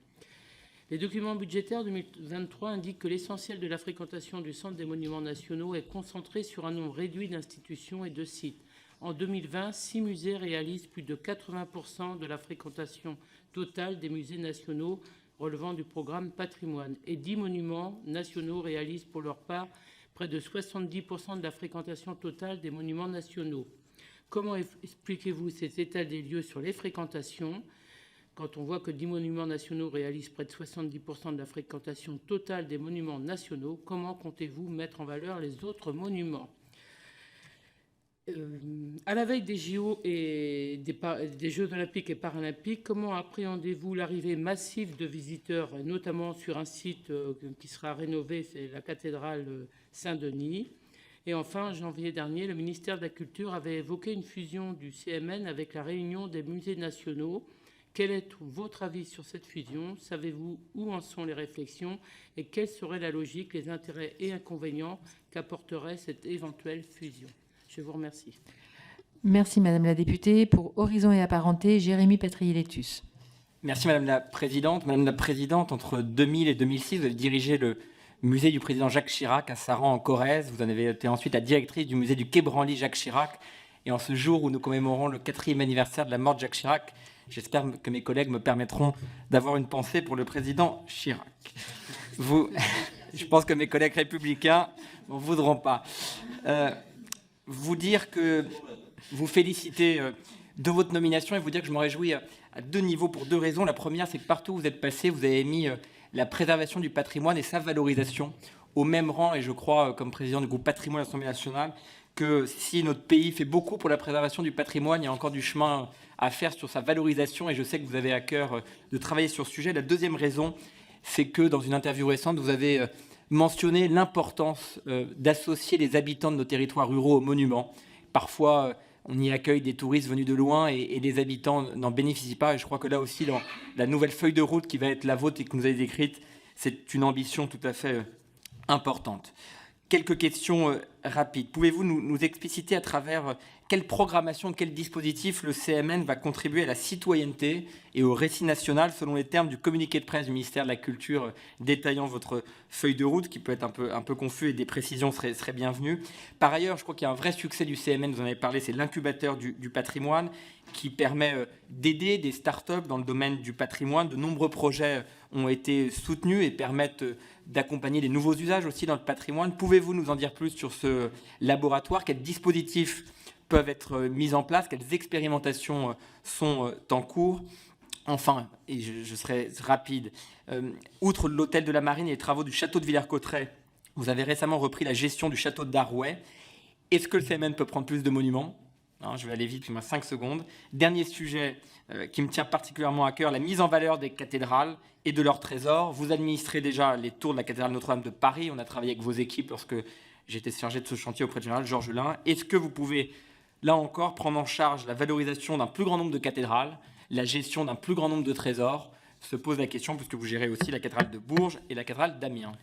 Les documents budgétaires 2023 indiquent que l'essentiel de la fréquentation du Centre des monuments nationaux est concentré sur un nombre réduit d'institutions et de sites. En 2020, 6 musées réalisent plus de 80% de la fréquentation totale des musées nationaux relevant du programme Patrimoine, et 10 monuments nationaux réalisent pour leur part près de 70% de la fréquentation totale des monuments nationaux. Comment expliquez-vous cet état des lieux sur les fréquentations quand on voit que 10 monuments nationaux réalisent près de 70% de la fréquentation totale des monuments nationaux? Comment comptez-vous mettre en valeur les autres monuments? À la veille des JO et des Jeux olympiques et paralympiques, comment appréhendez-vous l'arrivée massive de visiteurs, notamment sur un site qui sera rénové, c'est la cathédrale Saint-Denis? Et enfin, en janvier dernier, le ministère de la Culture avait évoqué une fusion du CMN avec la réunion des musées nationaux. Quel est votre avis sur cette fusion? Savez-vous où en sont les réflexions et quelle serait la logique, les intérêts et inconvénients qu'apporterait cette éventuelle fusion? Je vous remercie. Merci Madame la députée. Pour Horizon et Apparentés, Jérémy Petrier-Létus. Merci Madame la Présidente. Madame la Présidente, entre 2000 et 2006, vous avez dirigé le musée du président Jacques Chirac à Saran en Corrèze. Vous en avez été ensuite la directrice du musée du Quai Branly Jacques Chirac. Et en ce jour où nous commémorons le 4e anniversaire de la mort de Jacques Chirac, j'espère que mes collègues me permettront d'avoir une pensée pour le président Chirac. Je pense que mes collègues républicains n'en voudront pas. Vous dire que vous féliciter de votre nomination et vous dire que je m'en réjouis à 2 niveaux pour 2 raisons. La première, c'est que partout où vous êtes passé, vous avez mis la préservation du patrimoine et sa valorisation au même rang. Et je crois, comme président du groupe Patrimoine à l'Assemblée nationale, que si notre pays fait beaucoup pour la préservation du patrimoine, il y a encore du chemin à faire sur sa valorisation. Et je sais que vous avez à cœur de travailler sur ce sujet. La deuxième raison, c'est que dans une interview récente, vous avez mentionné l'importance d'associer les habitants de nos territoires ruraux aux monuments. Parfois, on y accueille des touristes venus de loin et les habitants n'en bénéficient pas. Et je crois que là aussi, dans la nouvelle feuille de route qui va être la vôtre et que vous avez décrite, c'est une ambition tout à fait importante. Quelques questions rapides. Pouvez-vous nous expliciter à travers quelle programmation, quel dispositif le CMN va contribuer à la citoyenneté et au récit national selon les termes du communiqué de presse du ministère de la Culture détaillant votre feuille de route qui peut être un peu confus et des précisions seraient bienvenues. Par ailleurs, je crois qu'il y a un vrai succès du CMN, vous en avez parlé, c'est l'incubateur du patrimoine qui permet d'aider des start-up dans le domaine du patrimoine. De nombreux projets ont été soutenus et permettent d'accompagner les nouveaux usages aussi dans le patrimoine. Pouvez-vous nous en dire plus sur ce laboratoire? Quels dispositifs peuvent être mis en place? Quelles expérimentations sont en cours? Enfin, et je serai rapide, outre l'hôtel de la Marine et les travaux du château de Villers-Cotterêts, vous avez récemment repris la gestion du château d'Arouet. Est-ce que le CMN peut prendre plus de monuments? Je vais aller vite, il me reste 5 secondes. Dernier sujet qui me tient particulièrement à cœur, la mise en valeur des cathédrales et de leurs trésors. Vous administrez déjà les tours de la cathédrale Notre-Dame de Paris. On a travaillé avec vos équipes lorsque j'étais chargé de ce chantier auprès du général Georges Lin. Est-ce que vous pouvez, là encore, prendre en charge la valorisation d'un plus grand nombre de cathédrales, la gestion d'un plus grand nombre de trésors? Se pose la question, puisque vous gérez aussi la cathédrale de Bourges et la cathédrale d'Amiens.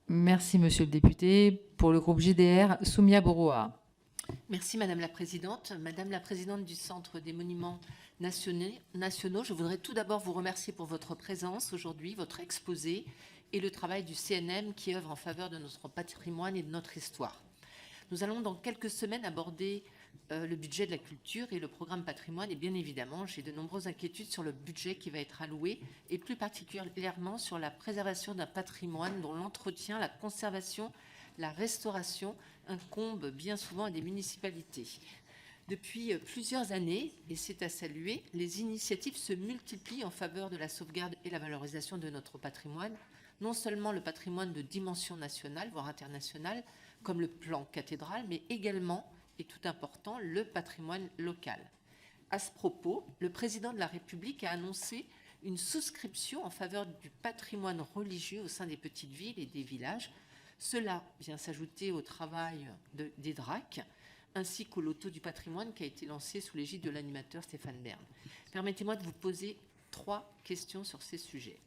Merci Monsieur le député. Pour le groupe GDR, Soumia Boroa. Merci Madame la Présidente. Madame la Présidente du Centre des Monuments Nationaux, je voudrais tout d'abord vous remercier pour votre présence aujourd'hui, votre exposé et le travail du CNM qui œuvre en faveur de notre patrimoine et de notre histoire. Nous allons dans quelques semaines aborder le budget de la culture et le programme patrimoine et bien évidemment, j'ai de nombreuses inquiétudes sur le budget qui va être alloué et plus particulièrement sur la préservation d'un patrimoine dont l'entretien, la conservation, la restauration incombe bien souvent à des municipalités. Depuis plusieurs années, et c'est à saluer, les initiatives se multiplient en faveur de la sauvegarde et la valorisation de notre patrimoine, non seulement le patrimoine de dimension nationale, voire internationale, comme le plan cathédral, mais également, et tout important, le patrimoine local. À ce propos, le président de la République a annoncé une souscription en faveur du patrimoine religieux au sein des petites villes et des villages. Cela vient s'ajouter au travail des DRAC, ainsi qu'au loto du patrimoine qui a été lancé sous l'égide de l'animateur Stéphane Bern. Permettez-moi de vous poser 3 questions sur ces sujets.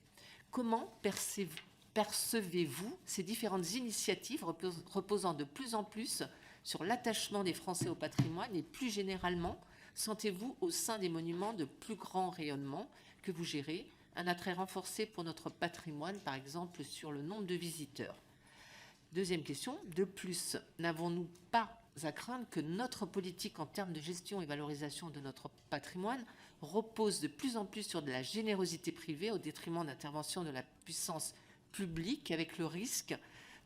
Comment percevez-vous ces différentes initiatives reposant de plus en plus sur l'attachement des Français au patrimoine et plus généralement Sentez-vous, au sein des monuments de plus grand rayonnement que vous gérez, un attrait renforcé pour notre patrimoine, par exemple sur le nombre de visiteurs? Deuxième question, de plus, n'avons-nous pas à craindre que notre politique en termes de gestion et valorisation de notre patrimoine repose de plus en plus sur de la générosité privée au détriment d'intervention de la puissance publique, avec le risque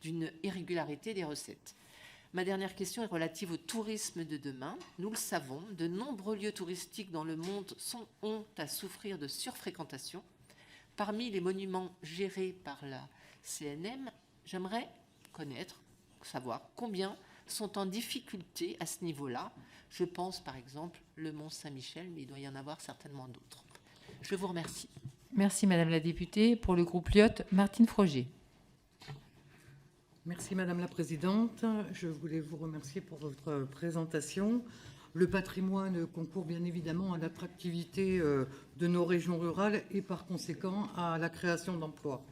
d'une irrégularité des recettes? Ma dernière question est relative au tourisme de demain. Nous le savons, de nombreux lieux touristiques dans le monde ont à souffrir de surfréquentation. Parmi les monuments gérés par la CNM, j'aimerais savoir combien sont en difficulté à ce niveau-là. Je pense par exemple le Mont Saint-Michel, mais il doit y en avoir certainement d'autres. Je vous remercie. Merci Madame la députée. Pour le groupe Lyot, Martine Froger. Merci Madame la Présidente. Je voulais vous remercier pour votre présentation. Le patrimoine concourt bien évidemment à l'attractivité de nos régions rurales et par conséquent à la création d'emplois.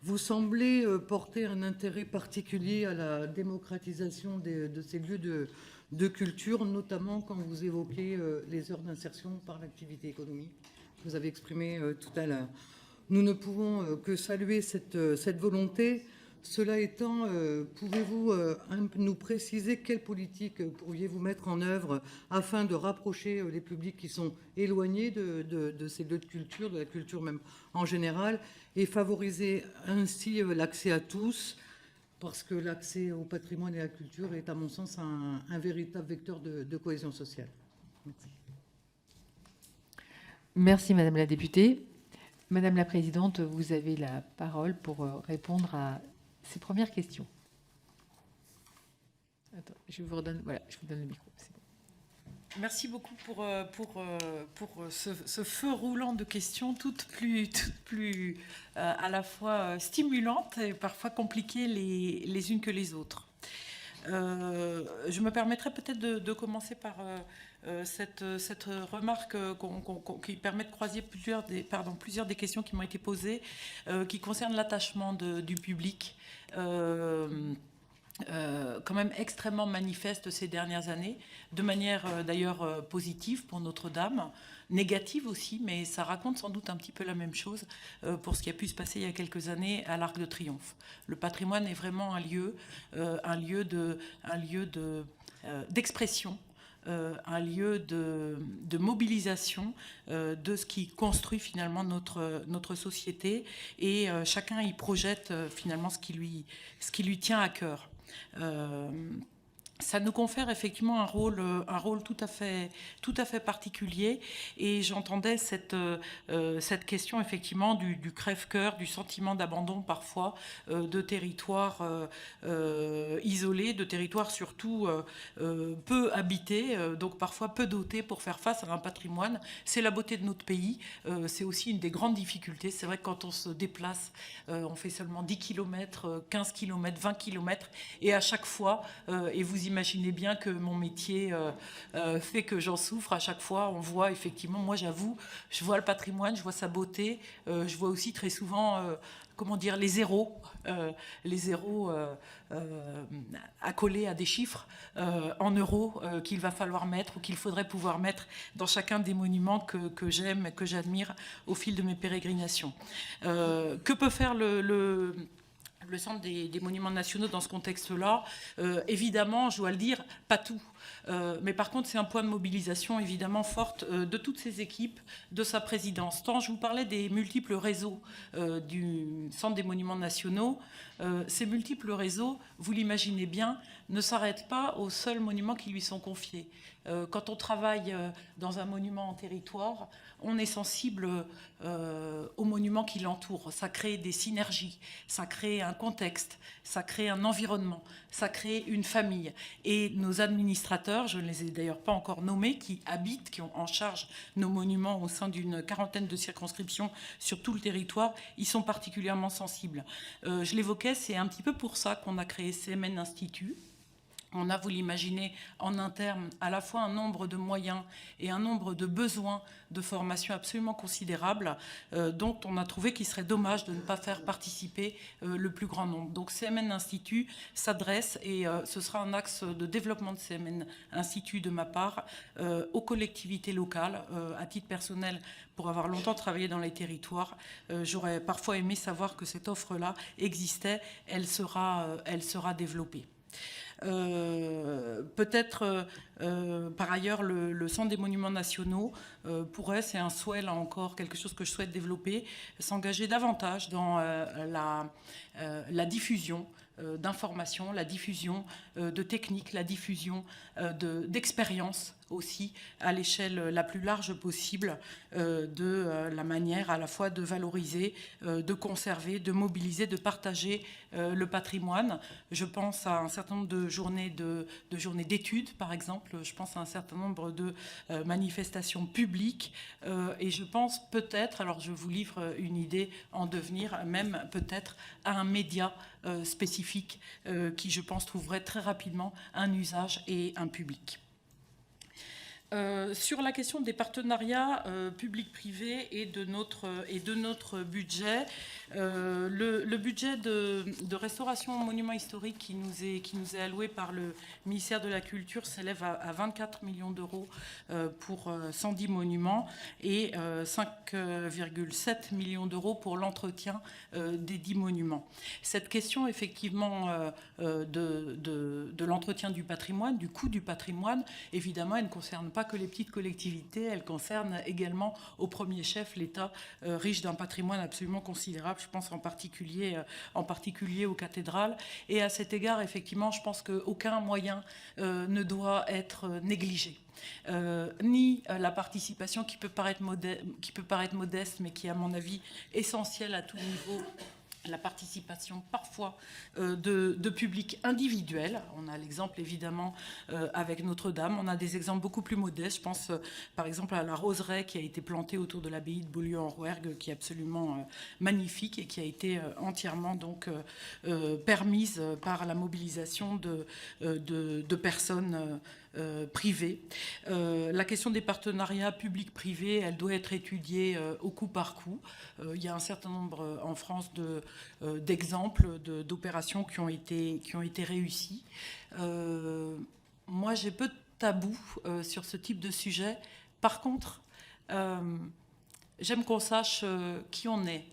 Vous semblez porter un intérêt particulier à la démocratisation de ces lieux de culture, notamment quand vous évoquez les heures d'insertion par l'activité économique que vous avez exprimé tout à l'heure. Nous ne pouvons que saluer cette volonté. Cela étant, pouvez-vous nous préciser quelle politique pourriez-vous mettre en œuvre afin de rapprocher les publics qui sont éloignés de ces lieux de culture, de la culture même en général, et favoriser ainsi l'accès à tous, parce que l'accès au patrimoine et à la culture est, à mon sens, un véritable vecteur de cohésion sociale. Merci. Merci Madame la députée. Madame la Présidente, vous avez la parole pour répondre à ces premières questions. Attends, je vous donne le micro. Merci beaucoup pour ce feu roulant de questions, toutes plus à la fois stimulantes et parfois compliquées les unes que les autres. Je me permettrai peut-être de commencer par cette remarque qui permet de croiser plusieurs des questions qui m'ont été posées, qui concernent l'attachement du public. Quand même extrêmement manifeste ces dernières années, de manière d'ailleurs positive pour Notre-Dame, négative aussi, mais ça raconte sans doute un petit peu la même chose pour ce qui a pu se passer il y a quelques années à l'Arc de Triomphe. Le patrimoine est vraiment un lieu d'expression, un lieu de mobilisation de ce qui construit finalement notre société, et chacun y projette finalement ce qui lui tient à cœur. Ça nous confère effectivement un rôle tout à fait particulier, et j'entendais cette question effectivement du crève-cœur, du sentiment d'abandon parfois de territoires isolés, de territoires surtout peu habités, donc parfois peu dotés pour faire face à un patrimoine. C'est la beauté de notre pays, c'est aussi une des grandes difficultés. C'est vrai que quand on se déplace, on fait seulement 10 km, 15 km, 20 km, et à chaque fois, et vous imaginez bien que mon métier fait que j'en souffre. À chaque fois, on voit effectivement, moi j'avoue, je vois le patrimoine, je vois sa beauté, je vois aussi très souvent, les zéros accolés à des chiffres en euros qu'il va falloir mettre, ou qu'il faudrait pouvoir mettre dans chacun des monuments que j'aime, que j'admire au fil de mes pérégrinations. Que peut faire le Centre des monuments nationaux dans ce contexte-là? Évidemment, je dois le dire, pas tout. Mais par contre, c'est un point de mobilisation évidemment forte de toutes ces équipes, de sa présidence. Tant je vous parlais des multiples réseaux du Centre des monuments nationaux, ces multiples réseaux, vous l'imaginez bien, ne s'arrêtent pas aux seuls monuments qui lui sont confiés. Quand on travaille dans un monument en territoire, on est sensible aux monuments qui l'entourent. Ça crée des synergies, ça crée un contexte, ça crée un environnement, ça crée une famille. Et nos administrateurs, je ne les ai d'ailleurs pas encore nommés, qui habitent, qui ont en charge nos monuments au sein d'une quarantaine de circonscriptions sur tout le territoire, ils sont particulièrement sensibles. Je l'évoquais, c'est un petit peu pour ça qu'on a créé CMN Institut, On a, vous l'imaginez, en interne, à la fois un nombre de moyens et un nombre de besoins de formation absolument considérables, dont on a trouvé qu'il serait dommage de ne pas faire participer le plus grand nombre. Donc CMN Institut s'adresse, et ce sera un axe de développement de CMN Institut de ma part, aux collectivités locales. À titre personnel, pour avoir longtemps travaillé dans les territoires, j'aurais parfois aimé savoir que cette offre-là existait. Elle sera développée. Peut-être, par ailleurs, le Centre des monuments nationaux pourrait, c'est un souhait là encore, quelque chose que je souhaite développer, s'engager davantage dans la diffusion d'informations, la diffusion de techniques, la diffusion d'expériences aussi à l'échelle la plus large possible, de la manière à la fois de valoriser, de conserver, de mobiliser, de partager le patrimoine. Je pense à un certain nombre de journées d'études, par exemple. Je pense à un certain nombre de manifestations publiques. Et je pense peut-être, alors je vous livre une idée en devenir, même peut-être à un média spécifique qui, je pense, trouverait très rapidement un usage et un public. Sur la question des partenariats publics-privés et de notre budget, le budget de restauration monuments historiques qui nous est alloué par le ministère de la Culture s'élève à 24 millions d'euros pour 110 monuments et 5,7 millions d'euros pour l'entretien des 10 monuments. Cette question, effectivement, de l'entretien du patrimoine, du coût du patrimoine, évidemment, elle ne concerne pas que les petites collectivités, elle concerne également au premier chef l'État, riche d'un patrimoine absolument considérable. Je pense en particulier aux cathédrales. Et à cet égard, effectivement, je pense qu'aucun moyen ne doit être négligé. Ni la participation qui peut paraître modeste, mais qui est à mon avis essentielle à tout niveau, la participation parfois de publics individuels. On a l'exemple évidemment avec Notre-Dame. On a des exemples beaucoup plus modestes. Je pense par exemple à la roseraie qui a été plantée autour de l'abbaye de Beaulieu-en-Rouergue, qui est absolument magnifique et qui a été entièrement donc permise par la mobilisation de personnes privées. La question des partenariats publics-privés, elle doit être étudiée au coup par coup. Il y a un certain nombre en France d'exemples d'opérations qui ont été réussies. Moi, j'ai peu de tabous sur ce type de sujet. Par contre, j'aime qu'on sache qui on est,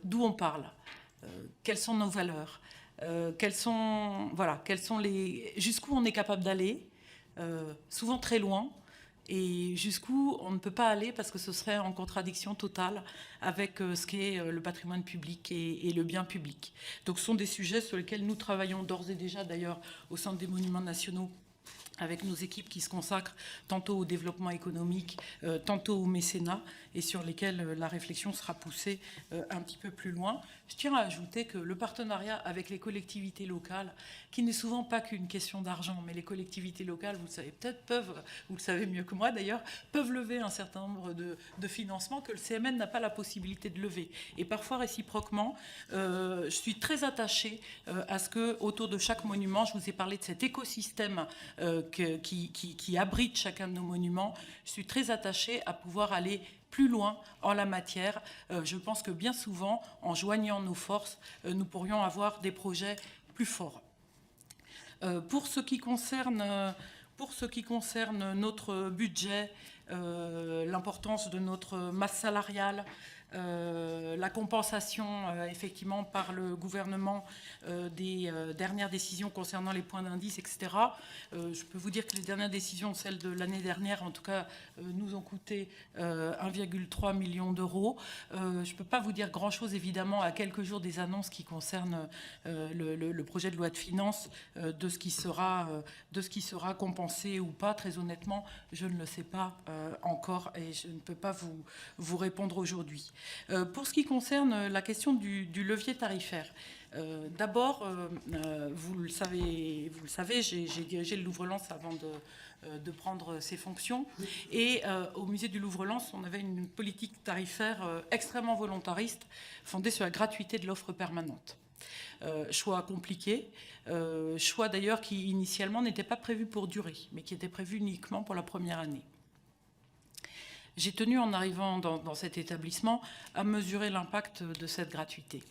d'où on parle, quelles sont nos valeurs, jusqu'où on est capable d'aller, souvent très loin, et jusqu'où on ne peut pas aller parce que ce serait en contradiction totale avec ce qu'est le patrimoine public et le bien public. Donc ce sont des sujets sur lesquels nous travaillons d'ores et déjà d'ailleurs au Centre des monuments nationaux, avec nos équipes qui se consacrent tantôt au développement économique, tantôt au mécénat, et sur lesquels la réflexion sera poussée un petit peu plus loin. Je tiens à ajouter que le partenariat avec les collectivités locales, qui n'est souvent pas qu'une question d'argent, mais les collectivités locales, vous le savez peut-être, vous le savez mieux que moi d'ailleurs, peuvent lever un certain nombre de financements que le CMN n'a pas la possibilité de lever. Et parfois réciproquement, je suis très attachée à ce que, autour de chaque monument, je vous ai parlé de cet écosystème qui abrite chacun de nos monuments, je suis très attachée à pouvoir aller plus loin en la matière. Je pense que bien souvent, en joignant nos forces, nous pourrions avoir des projets plus forts. Pour ce qui concerne notre budget, l'importance de notre masse salariale, la compensation effectivement par le gouvernement des dernières décisions concernant les points d'indice, etc. Je peux vous dire que les dernières décisions, celles de l'année dernière en tout cas, nous ont coûté 1,3 million d'euros. Je ne peux pas vous dire grand-chose évidemment à quelques jours des annonces qui concernent le projet de loi de finances, de ce qui sera compensé ou pas. Très honnêtement, je ne le sais pas encore et je ne peux pas vous répondre aujourd'hui. Pour ce qui concerne la question du levier tarifaire, d'abord, vous le savez, j'ai dirigé le Louvre-Lens avant de prendre ses fonctions. Et au musée du Louvre-Lens, on avait une politique tarifaire extrêmement volontariste, fondée sur la gratuité de l'offre permanente. Choix compliqué, choix d'ailleurs qui initialement n'était pas prévu pour durer, mais qui était prévu uniquement pour la première année. J'ai tenu, en arrivant dans cet établissement, à mesurer l'impact de cette gratuité.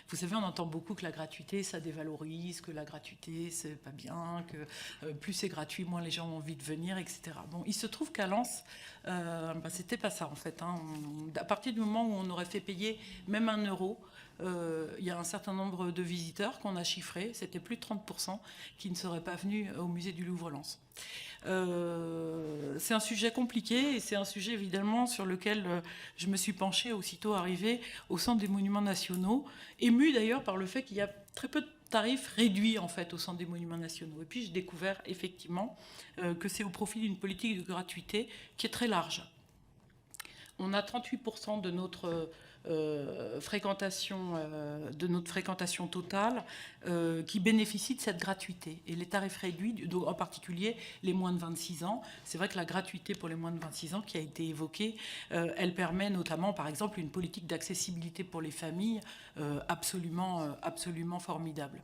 Vous savez, on entend beaucoup que la gratuité, ça dévalorise, que la gratuité, c'est pas bien, que plus c'est gratuit, moins les gens ont envie de venir, etc. Bon, il se trouve qu'à Lens, c'était pas ça, en fait. À partir du moment où on aurait fait payer même 1 euro, il y a un certain nombre de visiteurs qu'on a chiffrés, c'était plus de 30%, qui ne seraient pas venus au musée du Louvre-Lens. C'est un sujet compliqué et c'est un sujet évidemment sur lequel je me suis penchée aussitôt arrivée au Centre des Monuments Nationaux, émue d'ailleurs par le fait qu'il y a très peu de tarifs réduits en fait au Centre des Monuments Nationaux. Et puis j'ai découvert effectivement que c'est au profit d'une politique de gratuité qui est très large. On a 38% de notre fréquentation totale qui bénéficie de cette gratuité. Et les tarifs réduits, en particulier les moins de 26 ans, c'est vrai que la gratuité pour les moins de 26 ans qui a été évoquée, elle permet notamment, par exemple, une politique d'accessibilité pour les familles absolument formidable.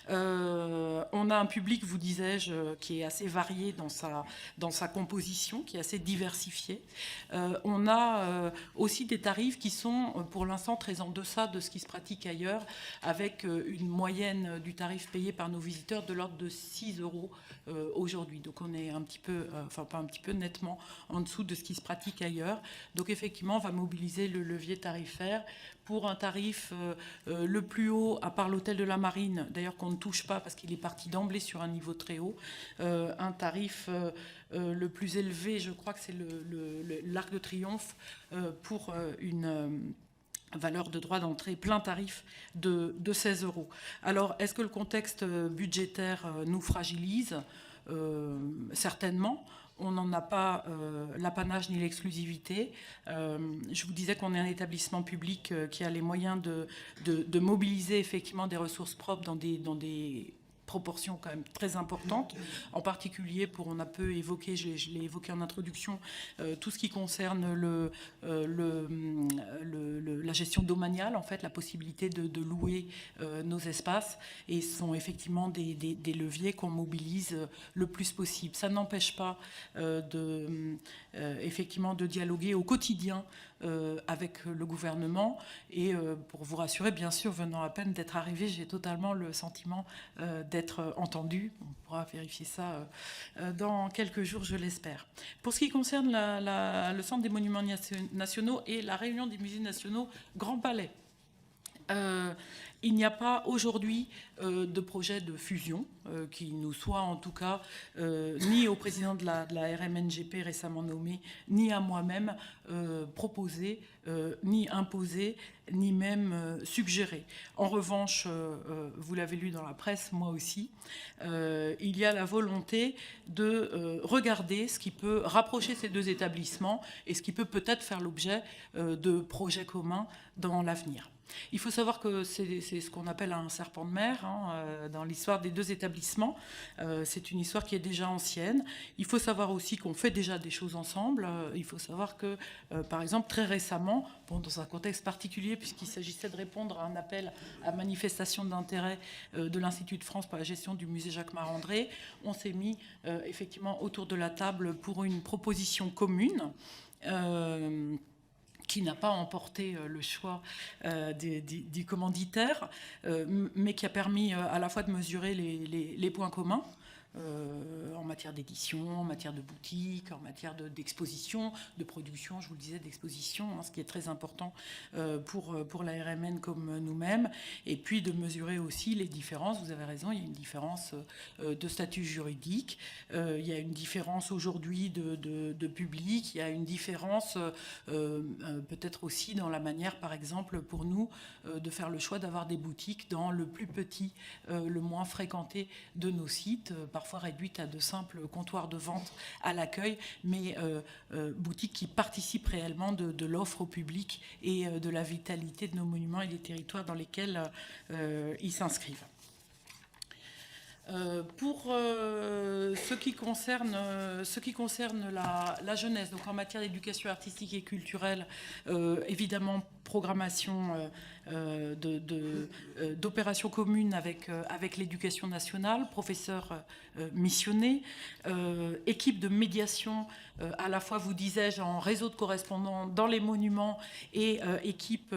On a un public, vous disais-je, qui est assez varié dans sa composition, qui est assez diversifié. On a aussi des tarifs qui sont pour l'instant très en deçà de ce qui se pratique ailleurs, avec une moyenne du tarif payé par nos visiteurs de l'ordre de 6 euros aujourd'hui. Donc on est un petit peu, enfin pas un petit peu, nettement en dessous de ce qui se pratique ailleurs. Donc effectivement, on va mobiliser le levier tarifaire pour un tarif le plus haut, à part l'hôtel de la Marine, d'ailleurs qu'on ne touche pas parce qu'il est parti d'emblée sur un niveau très haut, un tarif le plus élevé, je crois que c'est l'Arc de Triomphe, pour une valeur de droit d'entrée plein tarif de 16 euros. Alors, est-ce que le contexte budgétaire nous fragilise ? Certainement. On n'en a pas l'apanage ni l'exclusivité. Je vous disais qu'on est un établissement public qui a les moyens de mobiliser effectivement des ressources propres dans des proportions quand même très importantes, en particulier pour, on a peu évoqué, je l'ai évoqué en introduction, tout ce qui concerne la gestion domaniale, en fait, la possibilité de louer nos espaces, et ce sont effectivement des leviers qu'on mobilise le plus possible. Ça n'empêche pas effectivement de dialoguer au quotidien avec le gouvernement, et pour vous rassurer, bien sûr, venant à peine d'être arrivé, j'ai totalement le sentiment d'être entendu. On pourra vérifier ça dans quelques jours, je l'espère. Pour ce qui concerne le Centre des Monuments Nationaux et la réunion des musées nationaux Grand Palais, il n'y a pas aujourd'hui de projet de fusion qui nous soit en tout cas ni au président de la RMNGP récemment nommé, ni à moi-même proposé, ni imposé, ni même suggéré. En revanche, vous l'avez lu dans la presse, moi aussi, il y a la volonté de regarder ce qui peut rapprocher ces deux établissements et ce qui peut peut-être faire l'objet de projets communs dans l'avenir. Il faut savoir que c'est ce qu'on appelle un serpent de mer dans l'histoire des deux établissements. C'est une histoire qui est déjà ancienne. Il faut savoir aussi qu'on fait déjà des choses ensemble. Il faut savoir que, par exemple, très récemment, dans un contexte particulier, puisqu'il s'agissait de répondre à un appel à manifestation d'intérêt de l'Institut de France pour la gestion du musée Jacques-Marandré, on s'est mis effectivement autour de la table pour une proposition commune qui n'a pas emporté le choix du commanditaire, mais qui a permis à la fois de mesurer les points communs en matière d'édition, en matière de boutique, en matière d'exposition, de production, je vous le disais, d'exposition, ce qui est très important pour la RMN comme nous-mêmes, et puis de mesurer aussi les différences. Vous avez raison, il y a une différence de statut juridique, il y a une différence aujourd'hui de public, il y a une différence peut-être aussi dans la manière, par exemple, pour nous, de faire le choix d'avoir des boutiques dans le plus petit, le moins fréquenté de nos sites, parfois réduite à de simples comptoirs de vente à l'accueil, mais boutiques qui participent réellement de l'offre au public et de la vitalité de nos monuments et des territoires dans lesquels ils s'inscrivent. Pour ce qui concerne la jeunesse, donc en matière d'éducation artistique et culturelle, évidemment programmation d'opérations communes avec l'éducation nationale, professeurs missionnés, équipe de médiation, à la fois, vous disais-je, en réseau de correspondants dans les monuments et équipe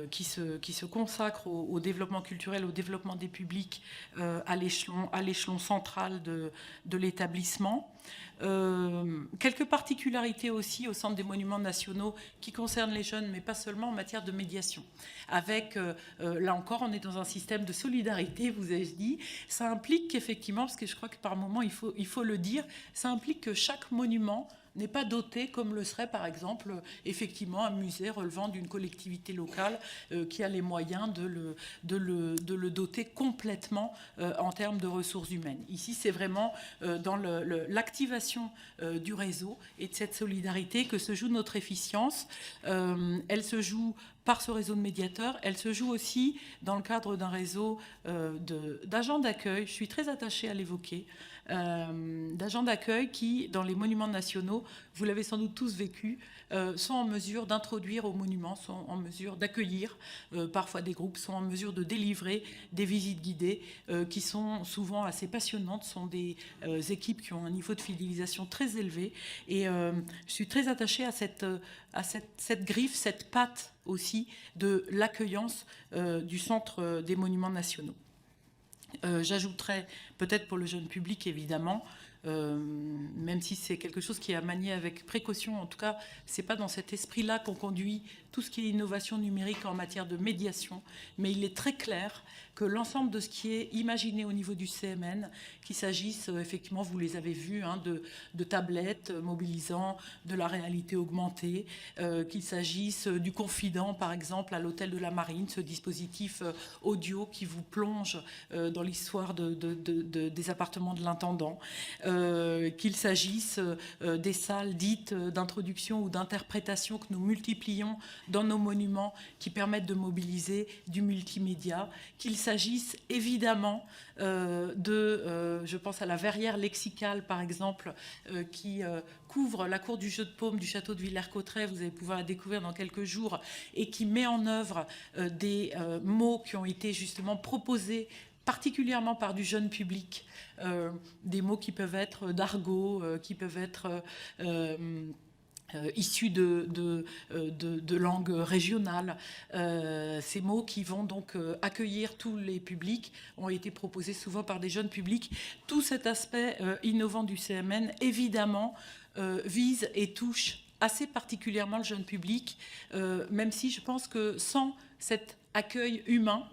qui se consacre au développement culturel, au développement des publics à l'échelon central de l'établissement. Quelques particularités aussi au Centre des monuments nationaux qui concernent les jeunes, mais pas seulement en matière de médiation. Avec, là encore, on est dans un système de solidarité, vous ai-je dit. Ça implique qu'effectivement, parce que je crois que par moment, il faut le dire, ça implique que chaque monument n'est pas doté comme le serait par exemple effectivement un musée relevant d'une collectivité locale qui a les moyens de le doter complètement en termes de ressources humaines. Ici, c'est vraiment dans l'activation du réseau et de cette solidarité que se joue notre efficience. Elle se joue par ce réseau de médiateurs, elle se joue aussi dans le cadre d'un réseau d'agents d'accueil, je suis très attachée à l'évoquer, d'agents d'accueil qui, dans les monuments nationaux, vous l'avez sans doute tous vécu, sont en mesure d'introduire aux monuments, sont en mesure d'accueillir parfois des groupes, sont en mesure de délivrer des visites guidées qui sont souvent assez passionnantes, sont des équipes qui ont un niveau de fidélisation très élevé. Et je suis très attachée à cette griffe, cette patte aussi de l'accueillance du Centre des monuments nationaux. J'ajouterais peut-être pour le jeune public, évidemment, même si c'est quelque chose qui est à manier avec précaution, en tout cas, ce n'est pas dans cet esprit-là qu'on conduit tout ce qui est innovation numérique en matière de médiation, mais il est très clair que l'ensemble de ce qui est imaginé au niveau du CMN, qu'il s'agisse, effectivement, vous les avez vus, hein, de tablettes mobilisant de la réalité augmentée, qu'il s'agisse du confident, par exemple, à l'hôtel de la Marine, ce dispositif audio qui vous plonge dans l'histoire des appartements de l'intendant, qu'il s'agisse des salles dites d'introduction ou d'interprétation que nous multiplions dans nos monuments qui permettent de mobiliser du multimédia, qu'il s'agisse évidemment je pense à la verrière lexicale par exemple, qui couvre la cour du jeu de paume du château de Villers-Cotterêts, vous allez pouvoir la découvrir dans quelques jours, et qui met en œuvre des mots qui ont été justement proposés particulièrement par du jeune public, des mots qui peuvent être d'argot, qui peuvent être issus de langues régionales. Ces mots qui vont donc accueillir tous les publics ont été proposés souvent par des jeunes publics. Tout cet aspect innovant du CMN, évidemment, vise et touche assez particulièrement le jeune public, même si je pense que sans cet accueil humain,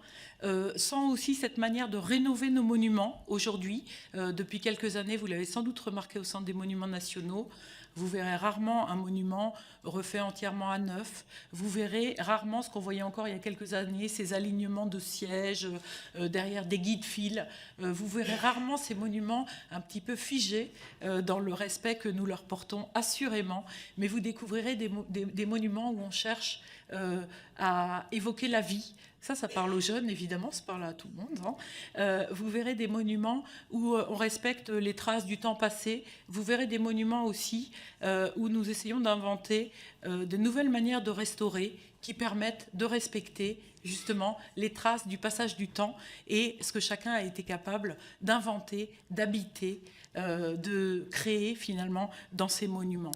sans aussi cette manière de rénover nos monuments aujourd'hui, depuis quelques années, vous l'avez sans doute remarqué au Centre des monuments nationaux, vous verrez rarement un monument refait entièrement à neuf. Vous verrez rarement ce qu'on voyait encore il y a quelques années, ces alignements de sièges derrière des guides-fils. Vous verrez rarement ces monuments un petit peu figés dans le respect que nous leur portons assurément. Mais vous découvrirez des monuments où on cherche à évoquer la vie. Ça parle aux jeunes, évidemment, ça parle à tout le monde. Hein. Vous verrez des monuments où on respecte les traces du temps passé. Vous verrez des monuments aussi où nous essayons d'inventer de nouvelles manières de restaurer qui permettent de respecter justement les traces du passage du temps et ce que chacun a été capable d'inventer, d'habiter, de créer finalement dans ces monuments.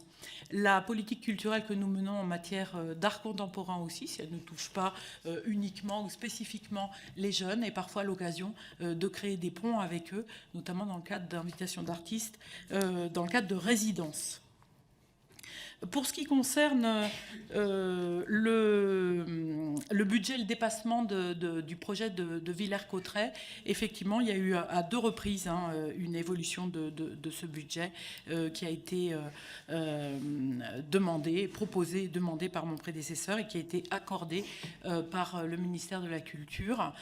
La politique culturelle que nous menons en matière d'art contemporain aussi, si elle ne touche pas uniquement ou spécifiquement les jeunes, et parfois l'occasion de créer des ponts avec eux, notamment dans le cadre d'invitations d'artistes, dans le cadre de résidences. Pour ce qui concerne le budget, le dépassement du projet de Villers-Cotterêts, effectivement, il y a eu à deux reprises une évolution de ce budget qui a été proposée et demandée par mon prédécesseur et qui a été accordée par le ministère de la Culture,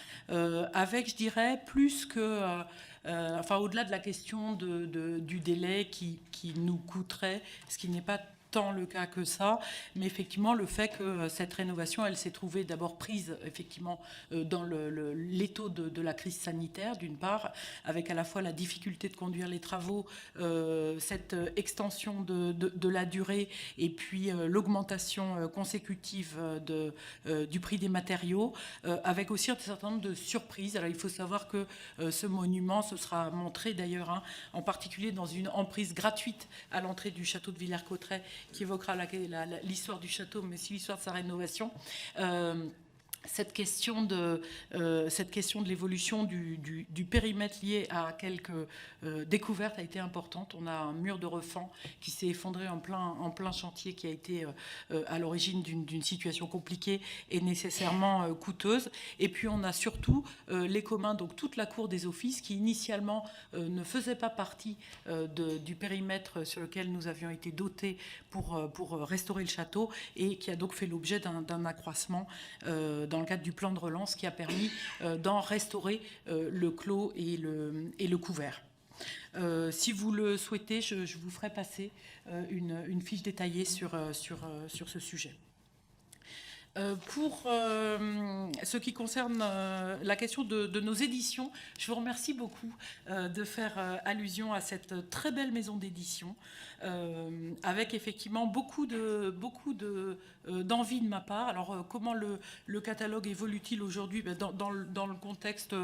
avec, je dirais, plus que... au-delà de la question du délai qui nous coûterait, ce qui n'est pas tant le cas que ça, mais effectivement le fait que cette rénovation, elle s'est trouvée d'abord prise effectivement dans l'étau de la crise sanitaire, d'une part, avec à la fois la difficulté de conduire les travaux, cette extension de la durée et puis l'augmentation consécutive du prix des matériaux, avec aussi un certain nombre de surprises. Alors il faut savoir que ce monument, ce sera montré d'ailleurs, en particulier dans une emprise gratuite à l'entrée du château de Villers-Cotterêts, qui évoquera l'histoire du château, mais aussi l'histoire de sa rénovation. Cette question de l'évolution du périmètre lié à quelques découvertes a été importante. On a un mur de refend qui s'est effondré en plein chantier, qui a été à l'origine d'une situation compliquée et nécessairement coûteuse. Et puis on a surtout les communs, donc toute la cour des offices, qui initialement ne faisait pas partie du périmètre sur lequel nous avions été dotés pour restaurer le château, et qui a donc fait l'objet d'un accroissement dans le cadre du plan de relance, qui a permis d'en restaurer le clos et le couvert. Si vous le souhaitez, je vous ferai passer une fiche détaillée sur ce sujet. Pour ce qui concerne la question de nos éditions, je vous remercie beaucoup de faire allusion à cette très belle maison d'édition, avec effectivement beaucoup d'envie de ma part. Alors comment le catalogue évolue-t-il aujourd'hui? Dans le contexte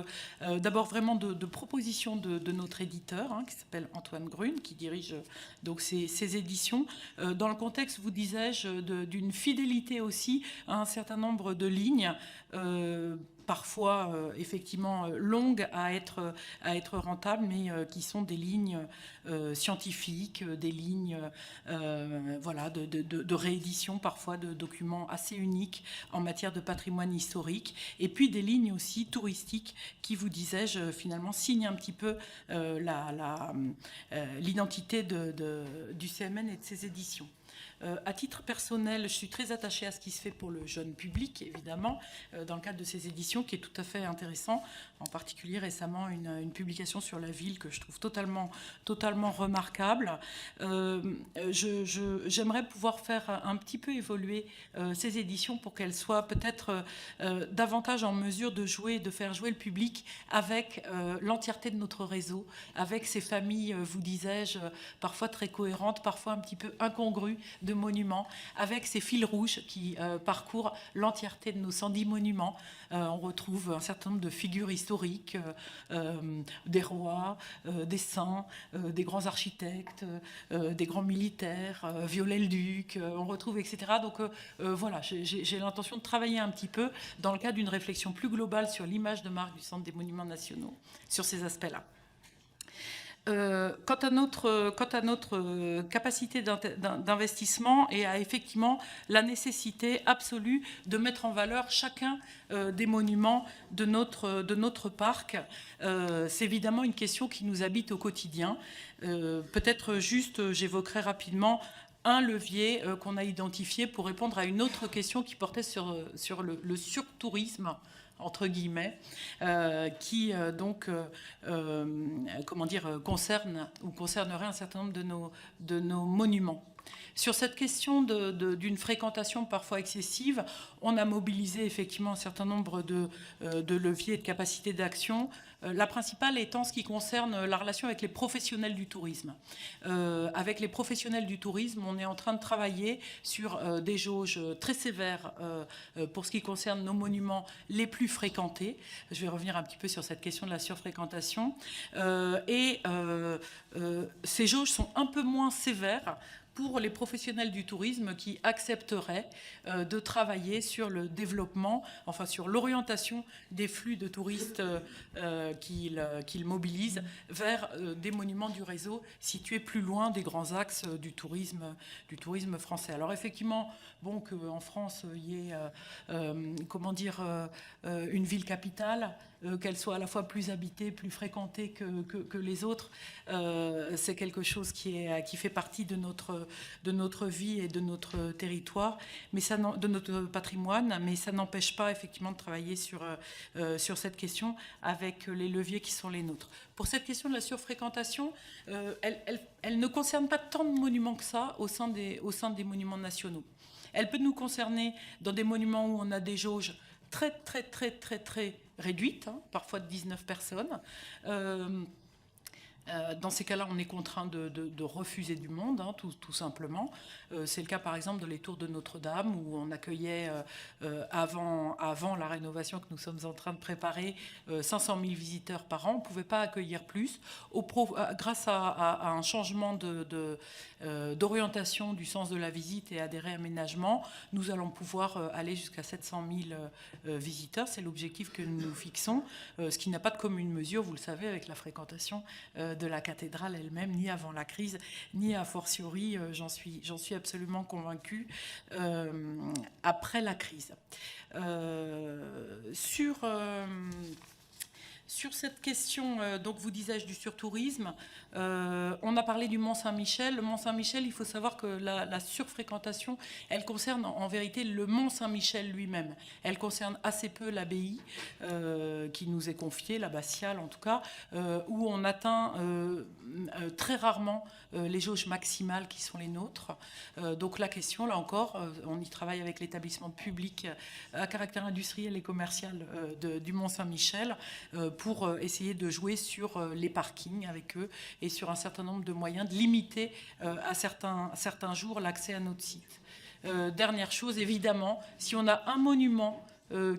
d'abord vraiment de proposition de notre éditeur, qui s'appelle Antoine Grune, qui dirige donc ces éditions, dans le contexte, vous disais-je, d'une fidélité aussi à un certain nombre de lignes, parfois effectivement longues à être rentables, mais qui sont des lignes scientifiques, des lignes voilà, de réédition parfois de documents assez uniques en matière de patrimoine historique, et puis des lignes aussi touristiques qui, vous disais-je, finalement signent un petit peu l'identité du CMN et de ses éditions. À titre personnel, je suis très attachée à ce qui se fait pour le jeune public, évidemment, dans le cadre de ces éditions, qui est tout à fait intéressant. En particulier, récemment, une publication sur la ville que je trouve totalement remarquable. J'aimerais pouvoir faire un petit peu évoluer ces éditions pour qu'elles soient peut-être davantage en mesure de faire jouer le public avec l'entièreté de notre réseau, avec ces familles, vous disais-je, parfois très cohérentes, parfois un petit peu incongrues, de monuments, avec ces fils rouges qui parcourent l'entièreté de nos 110 monuments. On retrouve un certain nombre de figures historiques, des rois, des saints, des grands architectes, des grands militaires, Viollet-le-Duc, on retrouve, etc. Donc voilà, j'ai l'intention de travailler un petit peu dans le cadre d'une réflexion plus globale sur l'image de marque du Centre des Monuments Nationaux, sur ces aspects-là. Quant à notre capacité d'investissement et à effectivement la nécessité absolue de mettre en valeur chacun des monuments de notre parc, c'est évidemment une question qui nous habite au quotidien. Peut-être juste, j'évoquerai rapidement un levier qu'on a identifié pour répondre à une autre question qui portait sur le surtourisme, entre guillemets, qui donc concerne ou concernerait un certain nombre de nos monuments. Sur cette question d'une fréquentation parfois excessive, on a mobilisé effectivement un certain nombre de leviers et de capacités d'action. La principale étant ce qui concerne la relation avec les professionnels du tourisme. Avec les professionnels du tourisme, on est en train de travailler sur des jauges très sévères pour ce qui concerne nos monuments les plus fréquentés. Je vais revenir un petit peu sur cette question de la surfréquentation. Ces jauges sont un peu moins sévères pour les professionnels du tourisme qui accepteraient de travailler sur le développement, enfin sur l'orientation des flux de touristes qu'ils mobilisent vers des monuments du réseau situés plus loin des grands axes du tourisme français. Alors effectivement, bon, qu'en France, il y ait une ville capitale, qu'elle soit à la fois plus habitée, plus fréquentée que les autres, c'est quelque chose qui fait partie de notre vie et de notre territoire, mais de notre patrimoine, mais ça n'empêche pas effectivement de travailler sur cette question avec les leviers qui sont les nôtres. Pour cette question de la surfréquentation, elle ne concerne pas tant de monuments que ça au sein des monuments nationaux. Elle peut nous concerner dans des monuments où on a des jauges très réduites, hein, parfois de 19 personnes. Dans ces cas-là, on est contraint de refuser du monde, hein, tout simplement. C'est le cas, par exemple, de les tours de Notre-Dame, où on accueillait, avant la rénovation que nous sommes en train de préparer, 500 000 visiteurs par an. On ne pouvait pas accueillir plus. Grâce à un changement d'orientation du sens de la visite et à des réaménagements, nous allons pouvoir aller jusqu'à 700 000 visiteurs. C'est l'objectif que nous nous fixons, ce qui n'a pas de commune mesure, vous le savez, avec la fréquentation de la cathédrale elle-même, ni avant la crise, ni a fortiori, j'en suis absolument convaincue, après la crise. Sur cette question, donc vous disais-je, du surtourisme, on a parlé du Mont-Saint-Michel. Le Mont-Saint-Michel, il faut savoir que la surfréquentation, elle concerne en vérité le Mont-Saint-Michel lui-même. Elle concerne assez peu l'abbaye qui nous est confiée, l'abbatiale en tout cas, où on atteint très rarement les jauges maximales qui sont les nôtres. Donc la question, là encore, on y travaille avec l'établissement public à caractère industriel et commercial du Mont-Saint-Michel, pour essayer de jouer sur les parkings avec eux et sur un certain nombre de moyens de limiter à certains jours l'accès à notre site. Dernière chose, évidemment, si on a un monument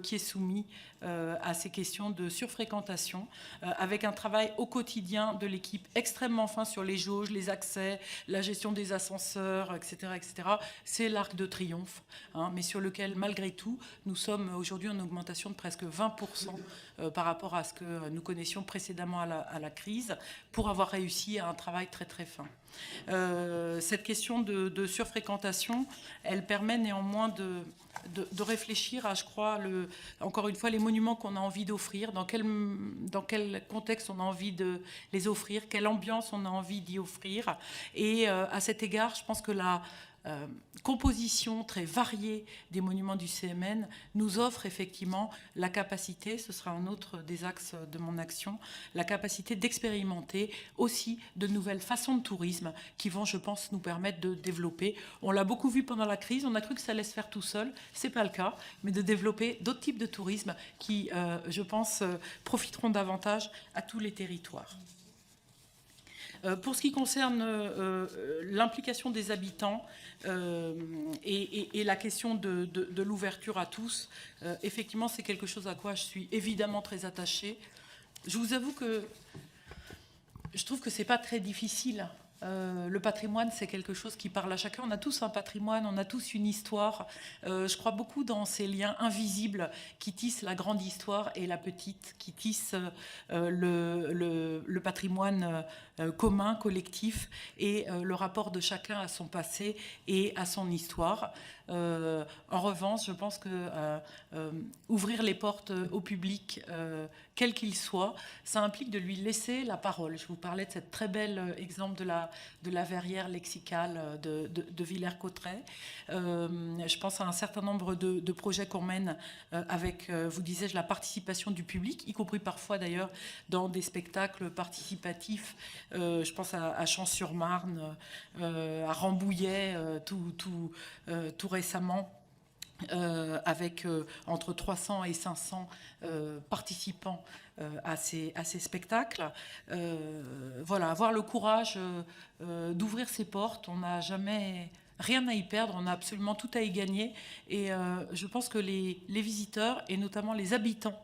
qui est soumis à ces questions de surfréquentation, avec un travail au quotidien de l'équipe extrêmement fin sur les jauges, les accès, la gestion des ascenseurs, etc., c'est l'Arc de Triomphe, hein, mais sur lequel, malgré tout, nous sommes aujourd'hui en augmentation de presque 20% par rapport à ce que nous connaissions précédemment à la crise, pour avoir réussi à un travail très fin. Cette question de surfréquentation, elle permet néanmoins de réfléchir à, je crois, encore une fois, les monuments qu'on a envie d'offrir, dans quel contexte on a envie de les offrir, quelle ambiance on a envie d'y offrir. Et à cet égard, je pense que la composition très variée des monuments du CMN nous offre effectivement la capacité, ce sera un autre des axes de mon action, la capacité d'expérimenter aussi de nouvelles façons de tourisme qui vont, je pense, nous permettre de développer. On l'a beaucoup vu pendant la crise, on a cru que ça allait se faire tout seul, c'est pas le cas, mais de développer d'autres types de tourisme qui, je pense, profiteront davantage à tous les territoires. Pour ce qui concerne l'implication des habitants et la question de l'ouverture à tous, effectivement, c'est quelque chose à quoi je suis évidemment très attachée. Je vous avoue que je trouve que ce n'est pas très difficile. Le patrimoine, c'est quelque chose qui parle à chacun. On a tous un patrimoine, on a tous une histoire. Je crois beaucoup dans ces liens invisibles qui tissent la grande histoire et la petite, qui tissent le patrimoine commun, collectif, et le rapport de chacun à son passé et à son histoire. En revanche, je pense que ouvrir les portes au public, quel qu'il soit, ça implique de lui laisser la parole. Je vous parlais de cette très belle exemple de la verrière lexicale de Villers-Cotterêts. Je pense à un certain nombre de projets qu'on mène avec, vous disais-je, la participation du public, y compris parfois d'ailleurs dans des spectacles participatifs. Je pense à Champs-sur-Marne, à Rambouillet, tout récemment, avec entre 300 et 500 participants à ces spectacles. Voilà, avoir le courage d'ouvrir ses portes. On n'a jamais rien à y perdre, on a absolument tout à y gagner. Et je pense que les visiteurs, et notamment les habitants,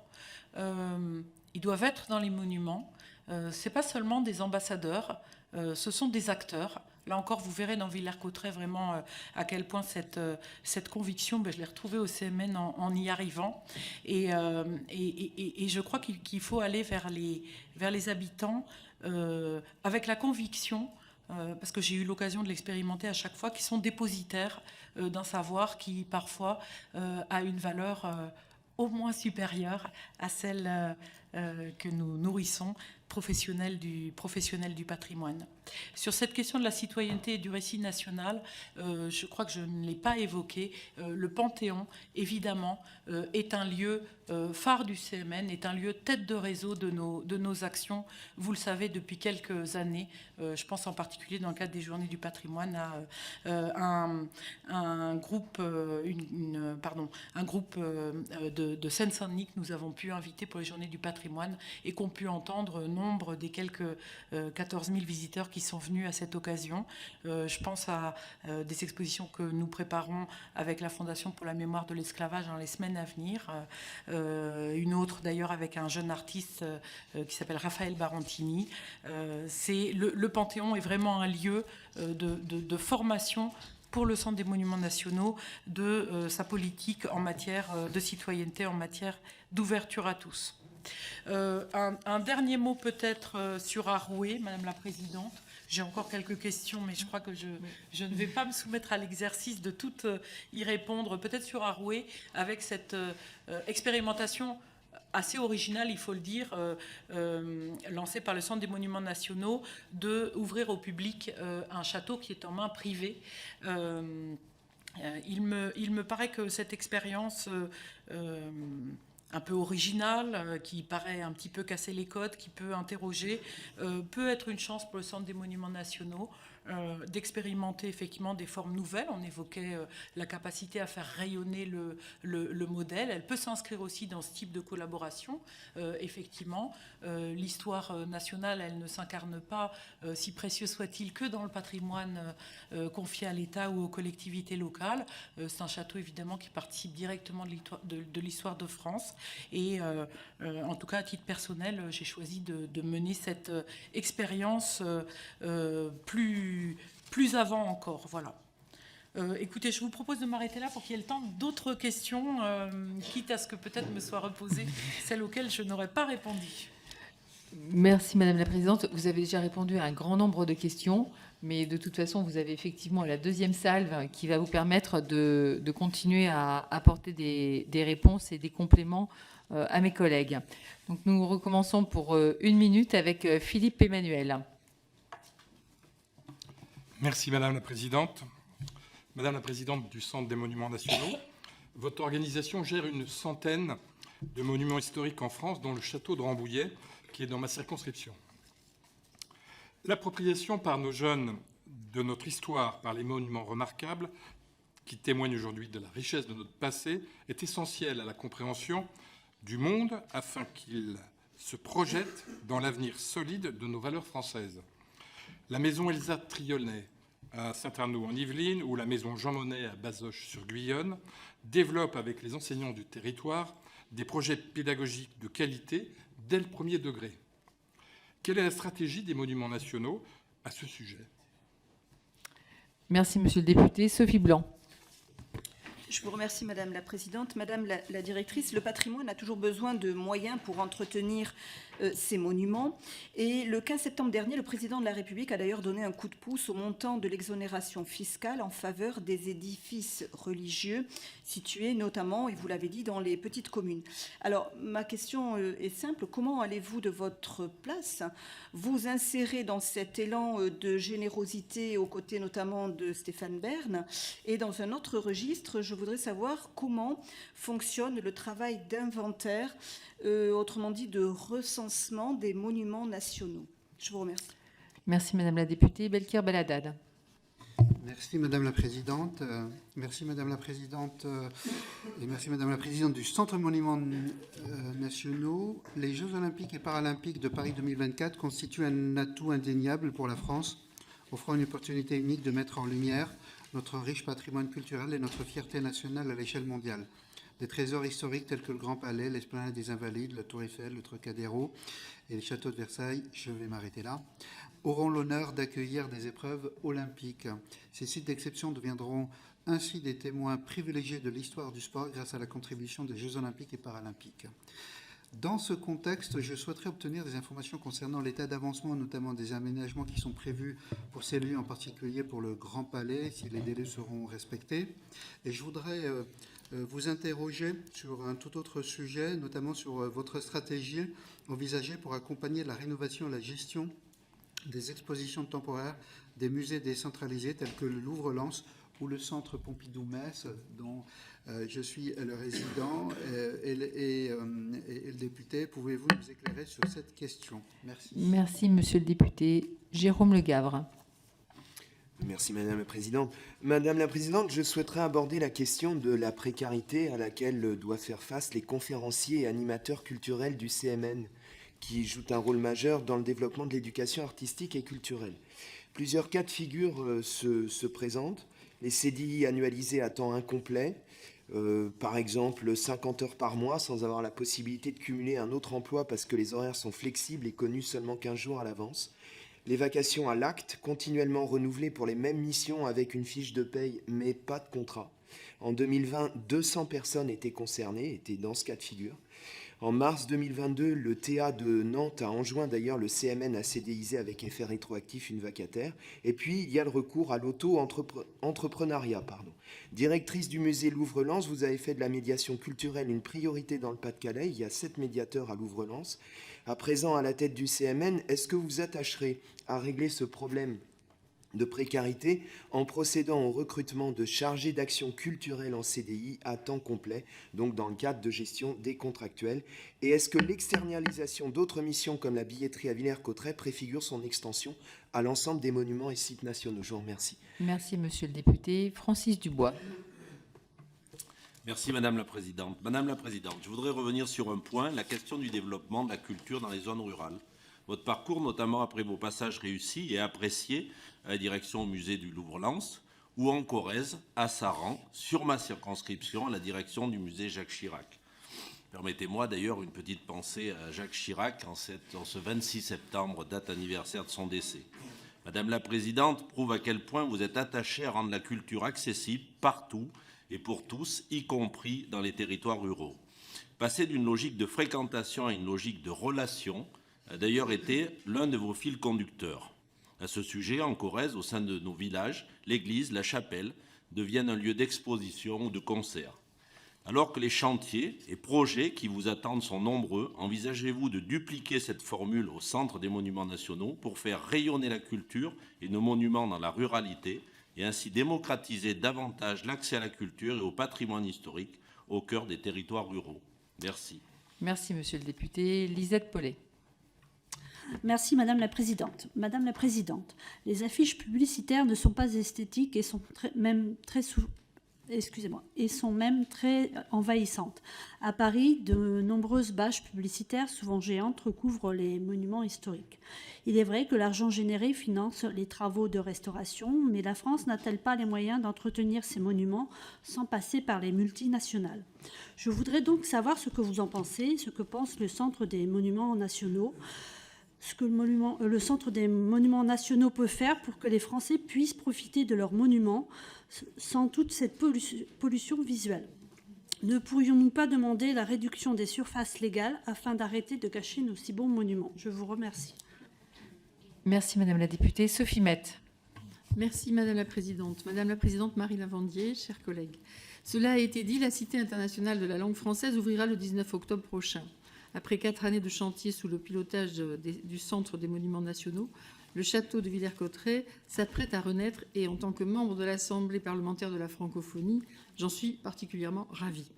ils doivent être dans les monuments. Ce n'est pas seulement des ambassadeurs, ce sont des acteurs. Là encore, vous verrez dans Villers-Cotterêts vraiment à quel point cette conviction, je l'ai retrouvée au CMN en y arrivant. Et je crois qu'il faut aller vers les habitants avec la conviction, parce que j'ai eu l'occasion de l'expérimenter à chaque fois, qu'ils sont dépositaires d'un savoir qui parfois a une valeur au moins supérieure à celle que nous nourrissons, professionnels du patrimoine. Sur cette question de la citoyenneté et du récit national, je crois que je ne l'ai pas évoqué. Le Panthéon, évidemment, est un lieu phare du CMN, est un lieu tête de réseau de nos actions. Vous le savez, depuis quelques années, je pense en particulier dans le cadre des Journées du patrimoine à un groupe, de Seine-Saint-Denis que nous avons pu inviter pour les Journées du patrimoine et qu'ont pu entendre nombre des quelques 14 000 visiteurs qui sont venus à cette occasion. Je pense à des expositions que nous préparons avec la Fondation pour la mémoire de l'esclavage dans les semaines à venir. Une autre d'ailleurs avec un jeune artiste qui s'appelle Raphaël Barontini. Le Panthéon est vraiment un lieu de formation pour le Centre des Monuments Nationaux de sa politique en matière de citoyenneté, en matière d'ouverture à tous. Un dernier mot peut-être sur Arouet, Madame la Présidente. J'ai encore quelques questions, mais je crois que je ne vais pas me soumettre à l'exercice de toutes y répondre. Peut-être sur Arouet, avec cette expérimentation assez originale, il faut le dire, lancée par le Centre des Monuments Nationaux, d'ouvrir au public un château qui est en main privée. Il me paraît que cette expérience un peu originale, qui paraît un petit peu casser les codes, qui peut interroger, peut être une chance pour le Centre des Monuments Nationaux d'expérimenter effectivement des formes nouvelles. On évoquait la capacité à faire rayonner le modèle. Elle peut s'inscrire aussi dans ce type de collaboration. Effectivement, l'histoire nationale, elle ne s'incarne pas, si précieux soit-il, que dans le patrimoine confié à l'État ou aux collectivités locales. C'est un château évidemment qui participe directement de l'histoire de France. Et en tout cas, à titre personnel, j'ai choisi de mener cette expérience plus avant encore. Voilà. Écoutez, je vous propose de m'arrêter là pour qu'il y ait le temps d'autres questions, quitte à ce que peut-être me soient reposées celles auxquelles je n'aurais pas répondu. Merci Madame la Présidente. Vous avez déjà répondu à un grand nombre de questions, mais de toute façon, vous avez effectivement la deuxième salve qui va vous permettre de continuer à apporter des réponses et des compléments à mes collègues. Donc nous recommençons pour 1 minute avec Philippe Emmanuel. Merci Madame la Présidente. Madame la Présidente du Centre des Monuments Nationaux, votre organisation gère une centaine de monuments historiques en France, dont le château de Rambouillet, qui est dans ma circonscription. L'appropriation par nos jeunes de notre histoire par les monuments remarquables, qui témoignent aujourd'hui de la richesse de notre passé, est essentielle à la compréhension du monde afin qu'il se projette dans l'avenir solide de nos valeurs françaises. La maison Elsa Trionnet à Saint-Arnaud en Yvelines ou la maison Jean Monnet à Bazoches-sur-Guyonne développent avec les enseignants du territoire des projets pédagogiques de qualité dès le premier degré. Quelle est la stratégie des monuments nationaux à ce sujet? Merci Monsieur le député. Sophie Blanc. Je vous remercie, Madame la Présidente. Madame la Directrice, le patrimoine a toujours besoin de moyens pour entretenir ces monuments. Et le 15 septembre dernier, le Président de la République a d'ailleurs donné un coup de pouce au montant de l'exonération fiscale en faveur des édifices religieux situés notamment, et vous l'avez dit, dans les petites communes. Alors, ma question est simple. Comment allez-vous de votre place vous insérer dans cet élan de générosité aux côtés notamment de Stéphane Bern? Et dans un autre registre, je voudrais savoir comment fonctionne le travail d'inventaire, autrement dit de recensement des monuments nationaux. Je vous remercie. Merci Madame la députée. Belkir Belhaddad. Merci Madame la Présidente. Merci Madame la Présidente et merci Madame la Présidente du Centre Monuments Nationaux. Les Jeux Olympiques et Paralympiques de Paris 2024 constituent un atout indéniable pour la France, offrant une opportunité unique de mettre en lumière notre riche patrimoine culturel et notre fierté nationale à l'échelle mondiale. Des trésors historiques tels que le Grand Palais, l'Esplanade des Invalides, la Tour Eiffel, le Trocadéro et les châteaux de Versailles, je vais m'arrêter là, auront l'honneur d'accueillir des épreuves olympiques. Ces sites d'exception deviendront ainsi des témoins privilégiés de l'histoire du sport grâce à la contribution des Jeux Olympiques et Paralympiques. Dans ce contexte, je souhaiterais obtenir des informations concernant l'état d'avancement, notamment des aménagements qui sont prévus pour ces lieux, en particulier pour le Grand Palais, si les délais seront respectés. Et je voudrais vous interroger sur un tout autre sujet, notamment sur votre stratégie envisagée pour accompagner la rénovation et la gestion des expositions temporaires des musées décentralisés tels que le Louvre-Lens ou le Centre Pompidou-Metz, dont je suis le résident et le député. Pouvez-vous nous éclairer sur cette question? Merci. Merci, monsieur le député. Jérôme Le Gavre. Merci Madame la Présidente. Madame la Présidente, je souhaiterais aborder la question de la précarité à laquelle doivent faire face les conférenciers et animateurs culturels du CMN, qui jouent un rôle majeur dans le développement de l'éducation artistique et culturelle. Plusieurs cas de figure se présentent. Les CDI annualisés à temps incomplet, par exemple 50 heures par mois sans avoir la possibilité de cumuler un autre emploi parce que les horaires sont flexibles et connus seulement 15 jours à l'avance. Les vacations à l'acte, continuellement renouvelées pour les mêmes missions avec une fiche de paye mais pas de contrat. En 2020, 200 personnes étaient concernées, étaient dans ce cas de figure. En mars 2022, le TA de Nantes a enjoint d'ailleurs le CMN à CDIser avec effet rétroactif une vacataire. Et puis, il y a le recours à l'auto-entrepreneuriat. Directrice du musée Louvre-Lens, vous avez fait de la médiation culturelle une priorité dans le Pas-de-Calais. Il y a 7 médiateurs à Louvre-Lens. À présent, à la tête du CMN, est-ce que vous attacherez à régler ce problème de précarité en procédant au recrutement de chargés d'action culturelle en CDI à temps complet, donc dans le cadre de gestion des contractuels? Et est-ce que l'externalisation d'autres missions comme la billetterie à Villers-Cotterêts préfigure son extension à l'ensemble des monuments et sites nationaux? Je vous remercie. Merci, monsieur le député. Francis Dubois. Merci Madame la Présidente. Madame la Présidente, je voudrais revenir sur un point, la question du développement de la culture dans les zones rurales. Votre parcours, notamment après vos passages réussis et appréciés à la direction au musée du Louvre-Lens, ou en Corrèze, à Saran, sur ma circonscription, à la direction du musée Jacques Chirac. Permettez-moi d'ailleurs une petite pensée à Jacques Chirac en ce 26 septembre, date anniversaire de son décès. Madame la Présidente prouve à quel point vous êtes attachée à rendre la culture accessible partout et pour tous, y compris dans les territoires ruraux. Passer d'une logique de fréquentation à une logique de relation a d'ailleurs été l'un de vos fils conducteurs. À ce sujet, en Corrèze, au sein de nos villages, l'église, la chapelle deviennent un lieu d'exposition ou de concert. Alors que les chantiers et projets qui vous attendent sont nombreux, envisagez-vous de dupliquer cette formule au Centre des Monuments Nationaux pour faire rayonner la culture et nos monuments dans la ruralité et ainsi démocratiser davantage l'accès à la culture et au patrimoine historique au cœur des territoires ruraux? Merci. Merci, monsieur le député. Lisette Paulet. Merci Madame la Présidente. Madame la Présidente, les affiches publicitaires ne sont pas esthétiques et sont même très envahissantes. À Paris, de nombreuses bâches publicitaires, souvent géantes, recouvrent les monuments historiques. Il est vrai que l'argent généré finance les travaux de restauration, mais la France n'a-t-elle pas les moyens d'entretenir ces monuments sans passer par les multinationales? Je voudrais donc savoir ce que vous en pensez, ce que pense le Centre des Monuments Nationaux, ce que le Centre des Monuments Nationaux peut faire pour que les Français puissent profiter de leurs monuments sans toute cette pollution visuelle. Ne pourrions-nous pas demander la réduction des surfaces légales afin d'arrêter de gâcher nos si bons monuments? Je vous remercie. Merci, madame la députée. Sophie Mette. Merci, madame la présidente. Madame la présidente Marie Lavandier, chers collègues. Cela a été dit, la Cité internationale de la langue française ouvrira le 19 octobre prochain. Après 4 années de chantier sous le pilotage du Centre des Monuments Nationaux, le château de Villers-Cotterêts s'apprête à renaître et en tant que membre de l'Assemblée parlementaire de la francophonie, j'en suis particulièrement ravie.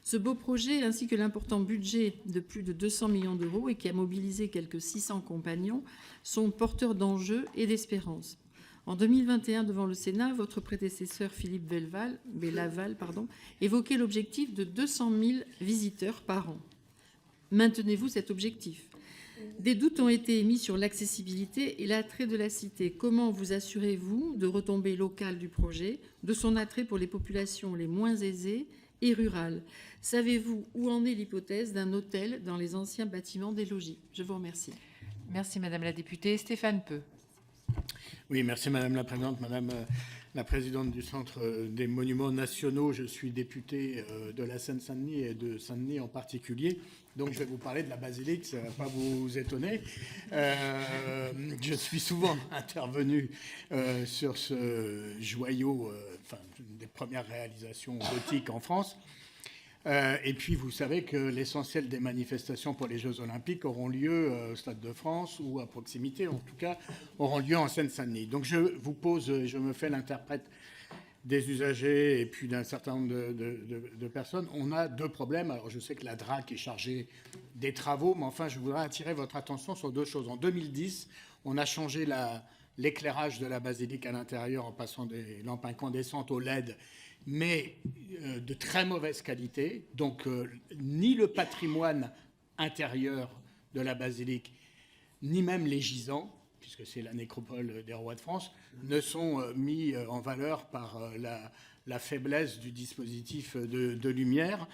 Ce beau projet, ainsi que l'important budget de plus de 200 millions d'euros et qui a mobilisé quelques 600 compagnons, sont porteurs d'enjeux et d'espérance. En 2021, devant le Sénat, votre prédécesseur Philippe Bélaval évoquait l'objectif de 200 000 visiteurs par an. Maintenez-vous cet objectif? Des doutes ont été émis sur l'accessibilité et l'attrait de la cité. Comment vous assurez-vous de retombées locales du projet, de son attrait pour les populations les moins aisées et rurales? Savez-vous où en est l'hypothèse d'un hôtel dans les anciens bâtiments des logis? Je vous remercie. Merci, madame la députée. Stéphane Peu. Oui, merci madame la présidente, madame la présidente du Centre des Monuments Nationaux. Je suis député de la Seine-Saint-Denis et de Saint-Denis en particulier. Donc, je vais vous parler de la basilique, ça ne va pas vous étonner. Je suis souvent intervenu sur ce joyau, une des premières réalisations gothiques en France. Et puis, vous savez que l'essentiel des manifestations pour les Jeux Olympiques auront lieu au Stade de France ou à proximité, en tout cas, auront lieu en Seine-Saint-Denis. Donc, je vous pose, je me fais l'interprète des usagers et puis d'un certain nombre de personnes. On a deux problèmes. Alors, je sais que la DRAC est chargée des travaux, mais enfin, je voudrais attirer votre attention sur deux choses. En 2010, on a changé l'éclairage de la basilique à l'intérieur en passant des lampes incandescentes au LED, mais de très mauvaise qualité. Donc, ni le patrimoine intérieur de la basilique, ni même les gisants, puisque c'est la nécropole des rois de France, ne sont mis en valeur par la faiblesse du dispositif de lumière.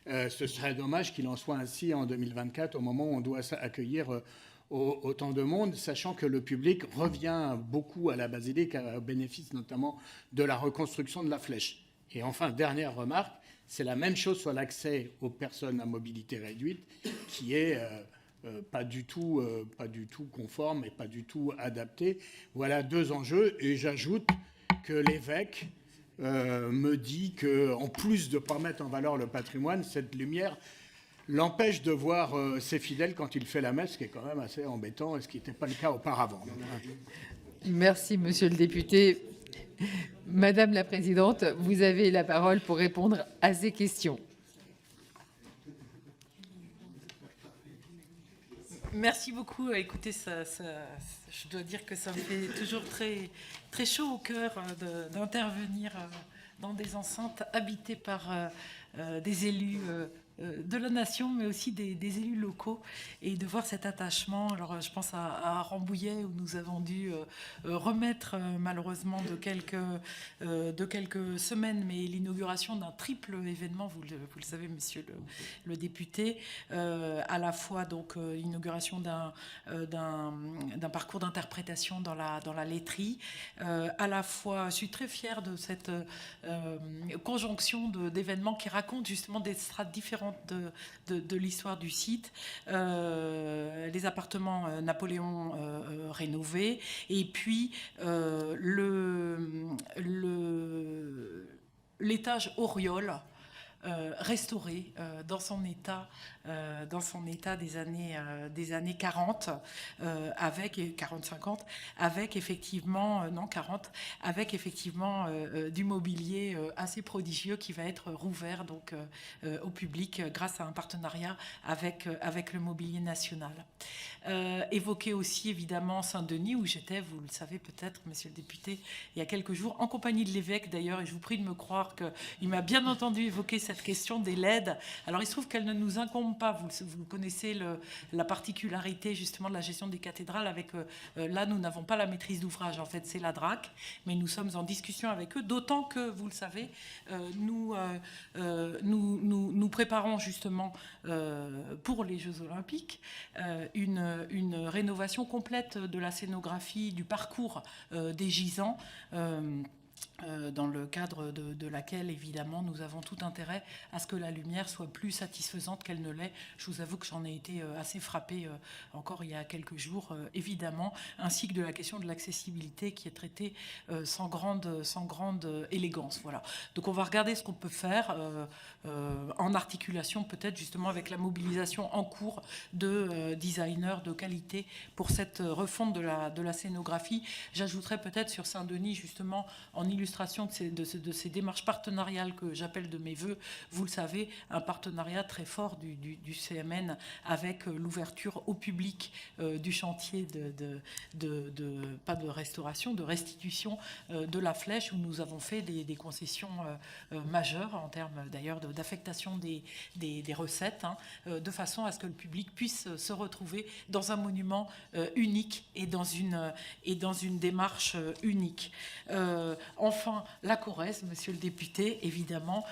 Ce serait dommage qu'il en soit ainsi en 2024, au moment où on doit accueillir autant de monde, sachant que le public revient beaucoup à la basilique, au bénéfice notamment de la reconstruction de la flèche. Et enfin, dernière remarque, c'est la même chose sur l'accès aux personnes à mobilité réduite, qui est pas du tout conforme et pas du tout adapté. Voilà deux enjeux. Et j'ajoute que l'évêque me dit qu'en plus de ne pas mettre en valeur le patrimoine, cette lumière l'empêche de voir ses fidèles quand il fait la messe, ce qui est quand même assez embêtant, et ce qui n'était pas le cas auparavant. Merci, monsieur le député. Madame la présidente, vous avez la parole pour répondre à ces questions. Merci beaucoup. Écoutez, je dois dire que ça me fait toujours très, très chaud au cœur d'intervenir dans des enceintes habitées par des élus de la nation, mais aussi des élus locaux, et de voir cet attachement. Alors, je pense à Rambouillet, où nous avons dû remettre, malheureusement, de quelques semaines, mais l'inauguration d'un triple événement, vous le savez, monsieur le député, à la fois donc l'inauguration d'un parcours d'interprétation dans la laiterie, à la fois, je suis très fière de cette conjonction d'événements qui racontent justement des strates différentes de l'histoire du site, les appartements Napoléon rénovés, et puis l'étage Auriol restauré dans son état des années 40, avec 40-50, avec effectivement 40, avec effectivement du mobilier assez prodigieux qui va être rouvert donc au public grâce à un partenariat avec le Mobilier National. Évoquer aussi évidemment Saint-Denis, où j'étais, vous le savez peut-être, monsieur le député, il y a quelques jours, en compagnie de l'évêque d'ailleurs, et je vous prie de me croire qu'il m'a bien entendu évoquer cette question des LED. Alors il se trouve qu'elle ne nous incombe pas, vous connaissez la particularité justement de la gestion des cathédrales, avec là nous n'avons pas la maîtrise d'ouvrage, en fait c'est la DRAC, mais nous sommes en discussion avec eux, d'autant que, vous le savez, nous préparons justement pour les Jeux Olympiques une rénovation complète de la scénographie, du parcours des gisants, dans le cadre de laquelle, évidemment, nous avons tout intérêt à ce que la lumière soit plus satisfaisante qu'elle ne l'est. Je vous avoue que j'en ai été assez frappée encore il y a quelques jours, évidemment, ainsi que de la question de l'accessibilité qui est traitée sans grande élégance. Voilà. Donc on va regarder ce qu'on peut faire en articulation peut-être justement avec la mobilisation en cours de designers de qualité pour cette refonte de la scénographie. J'ajouterais peut-être sur Saint-Denis, justement, en illustration de ces démarches partenariales que j'appelle de mes voeux, vous le savez, un partenariat très fort du CMN avec l'ouverture au public du chantier pas de restauration, de restitution de la flèche, où nous avons fait des concessions majeures en termes d'ailleurs d'affectation des recettes, de façon à ce que le public puisse se retrouver dans un monument unique et dans une démarche unique. enfin, la Corrèze, monsieur le député, évidemment,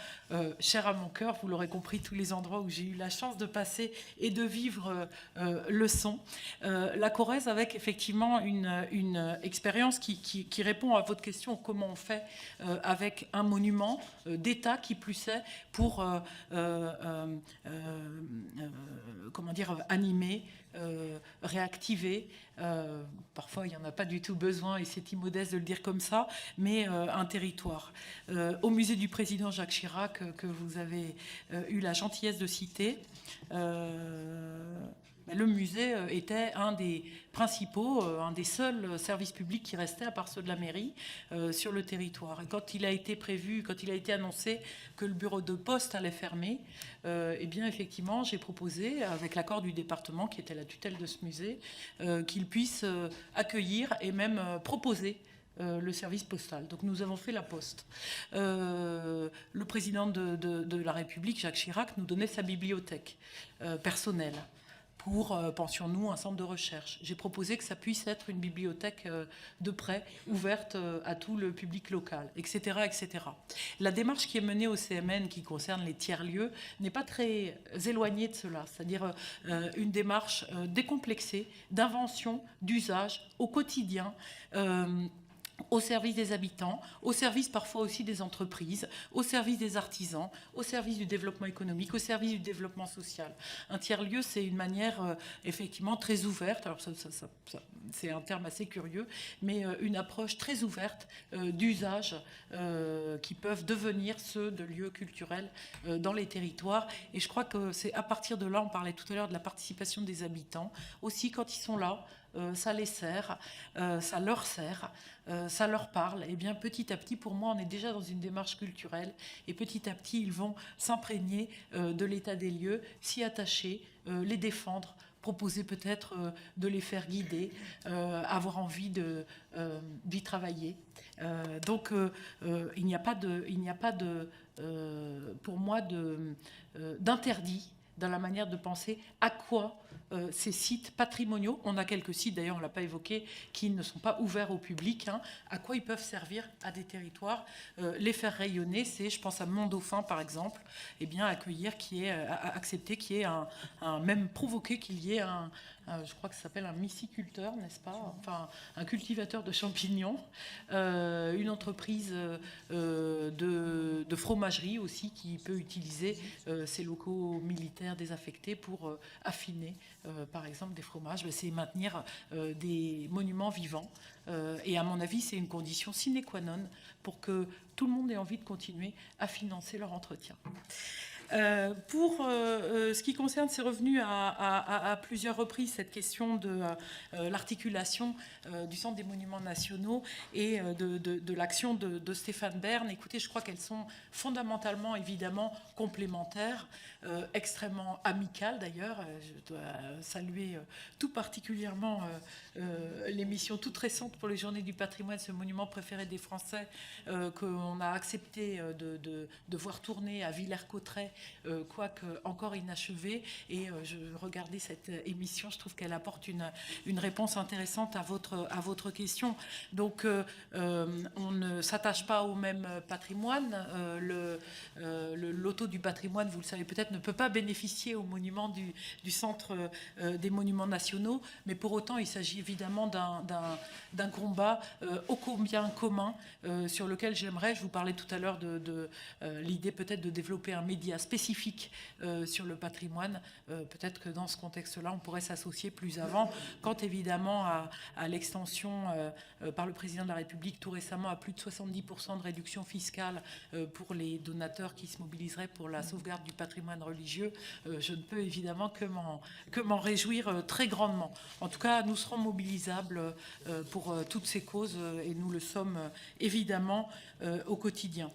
cher à mon cœur, vous l'aurez compris, tous les endroits où j'ai eu la chance de passer et de vivre le son. La Corrèze avec effectivement une expérience qui répond à votre question, comment on fait avec un monument d'État qui plus est pour comment dire, animer, réactiver. Parfois, il n'y en a pas du tout besoin, et c'est immodeste de le dire comme ça, mais un territoire. Au musée du président Jacques Chirac, que vous avez eu la gentillesse de citer, le musée était un des principaux, un des seuls services publics qui restait, à part ceux de la mairie, sur le territoire. Et quand il a été prévu, quand il a été annoncé que le bureau de poste allait fermer, eh bien, effectivement, j'ai proposé, avec l'accord du département, qui était la tutelle de ce musée, qu'il puisse accueillir et même proposer le service postal. Donc nous avons fait la poste. Le président de la République, Jacques Chirac, nous donnait sa bibliothèque personnelle pour, pensions-nous, un centre de recherche. J'ai proposé que ça puisse être une bibliothèque de prêt, ouverte à tout le public local, etc., etc. La démarche qui est menée au CMN, qui concerne les tiers-lieux, n'est pas très éloignée de cela, c'est-à-dire une démarche décomplexée, d'invention, d'usage, au quotidien, au service des habitants, au service parfois aussi des entreprises, au service des artisans, au service du développement économique, au service du développement social. Un tiers-lieu, c'est une manière effectivement très ouverte, alors c'est un terme assez curieux, mais une approche très ouverte d'usages qui peuvent devenir ceux de lieux culturels dans les territoires. Et je crois que c'est à partir de là, on parlait tout à l'heure de la participation des habitants, aussi quand ils sont là, ça les sert, ça leur sert, ça leur parle. Et bien petit à petit, pour moi, on est déjà dans une démarche culturelle et petit à petit, ils vont s'imprégner de l'état des lieux, s'y attacher, les défendre, proposer peut-être de les faire guider, avoir envie d'y travailler. Donc il n'y a pas pour moi d'interdit dans la manière de penser à quoi ces sites patrimoniaux, on a quelques sites d'ailleurs, on ne l'a pas évoqué, qui ne sont pas ouverts au public, à quoi ils peuvent servir à des territoires, les faire rayonner, c'est, je pense à Mont-Dauphin par exemple, eh bien accueillir, accepter qu'il y ait même provoquer qu'il y ait je crois que ça s'appelle un myciculteur, n'est-ce pas? Enfin, un cultivateur de champignons, une entreprise de fromagerie aussi qui peut utiliser ces locaux militaires désaffectés pour affiner, par exemple, des fromages. C'est maintenir des monuments vivants. Et à mon avis, c'est une condition sine qua non pour que tout le monde ait envie de continuer à financer leur entretien. Pour ce qui concerne ces revenus, à plusieurs reprises, cette question de l'articulation du Centre des Monuments Nationaux et de l'action de Stéphane Bern, écoutez, je crois qu'elles sont fondamentalement, évidemment, complémentaires, extrêmement amicales d'ailleurs. Je dois saluer tout particulièrement l'émission toute récente pour les Journées du patrimoine, ce monument préféré des Français, qu'on a accepté de voir tourner à Villers-Cotterêts, quoique encore inachevé. Et je regardais cette émission, je trouve qu'elle apporte une réponse intéressante à votre question. Donc, on ne s'attache pas au même patrimoine. Le loto du patrimoine, vous le savez peut-être, ne peut pas bénéficier au monument du Centre des Monuments Nationaux, mais pour autant, il s'agit évidemment d'un combat ô combien commun sur lequel j'aimerais, je vous parlais tout à l'heure de l'idée peut-être de développer un média spécifique sur le patrimoine. Peut-être que dans ce contexte-là, on pourrait s'associer plus avant, quand évidemment à l'extension par le président de la République tout récemment à plus de 70% de réduction fiscale pour les donateurs qui se mobiliseraient pour la sauvegarde du patrimoine religieux. Je ne peux évidemment que m'en réjouir très grandement. En tout cas, nous serons mobilisables pour toutes ces causes et nous le sommes évidemment au quotidien.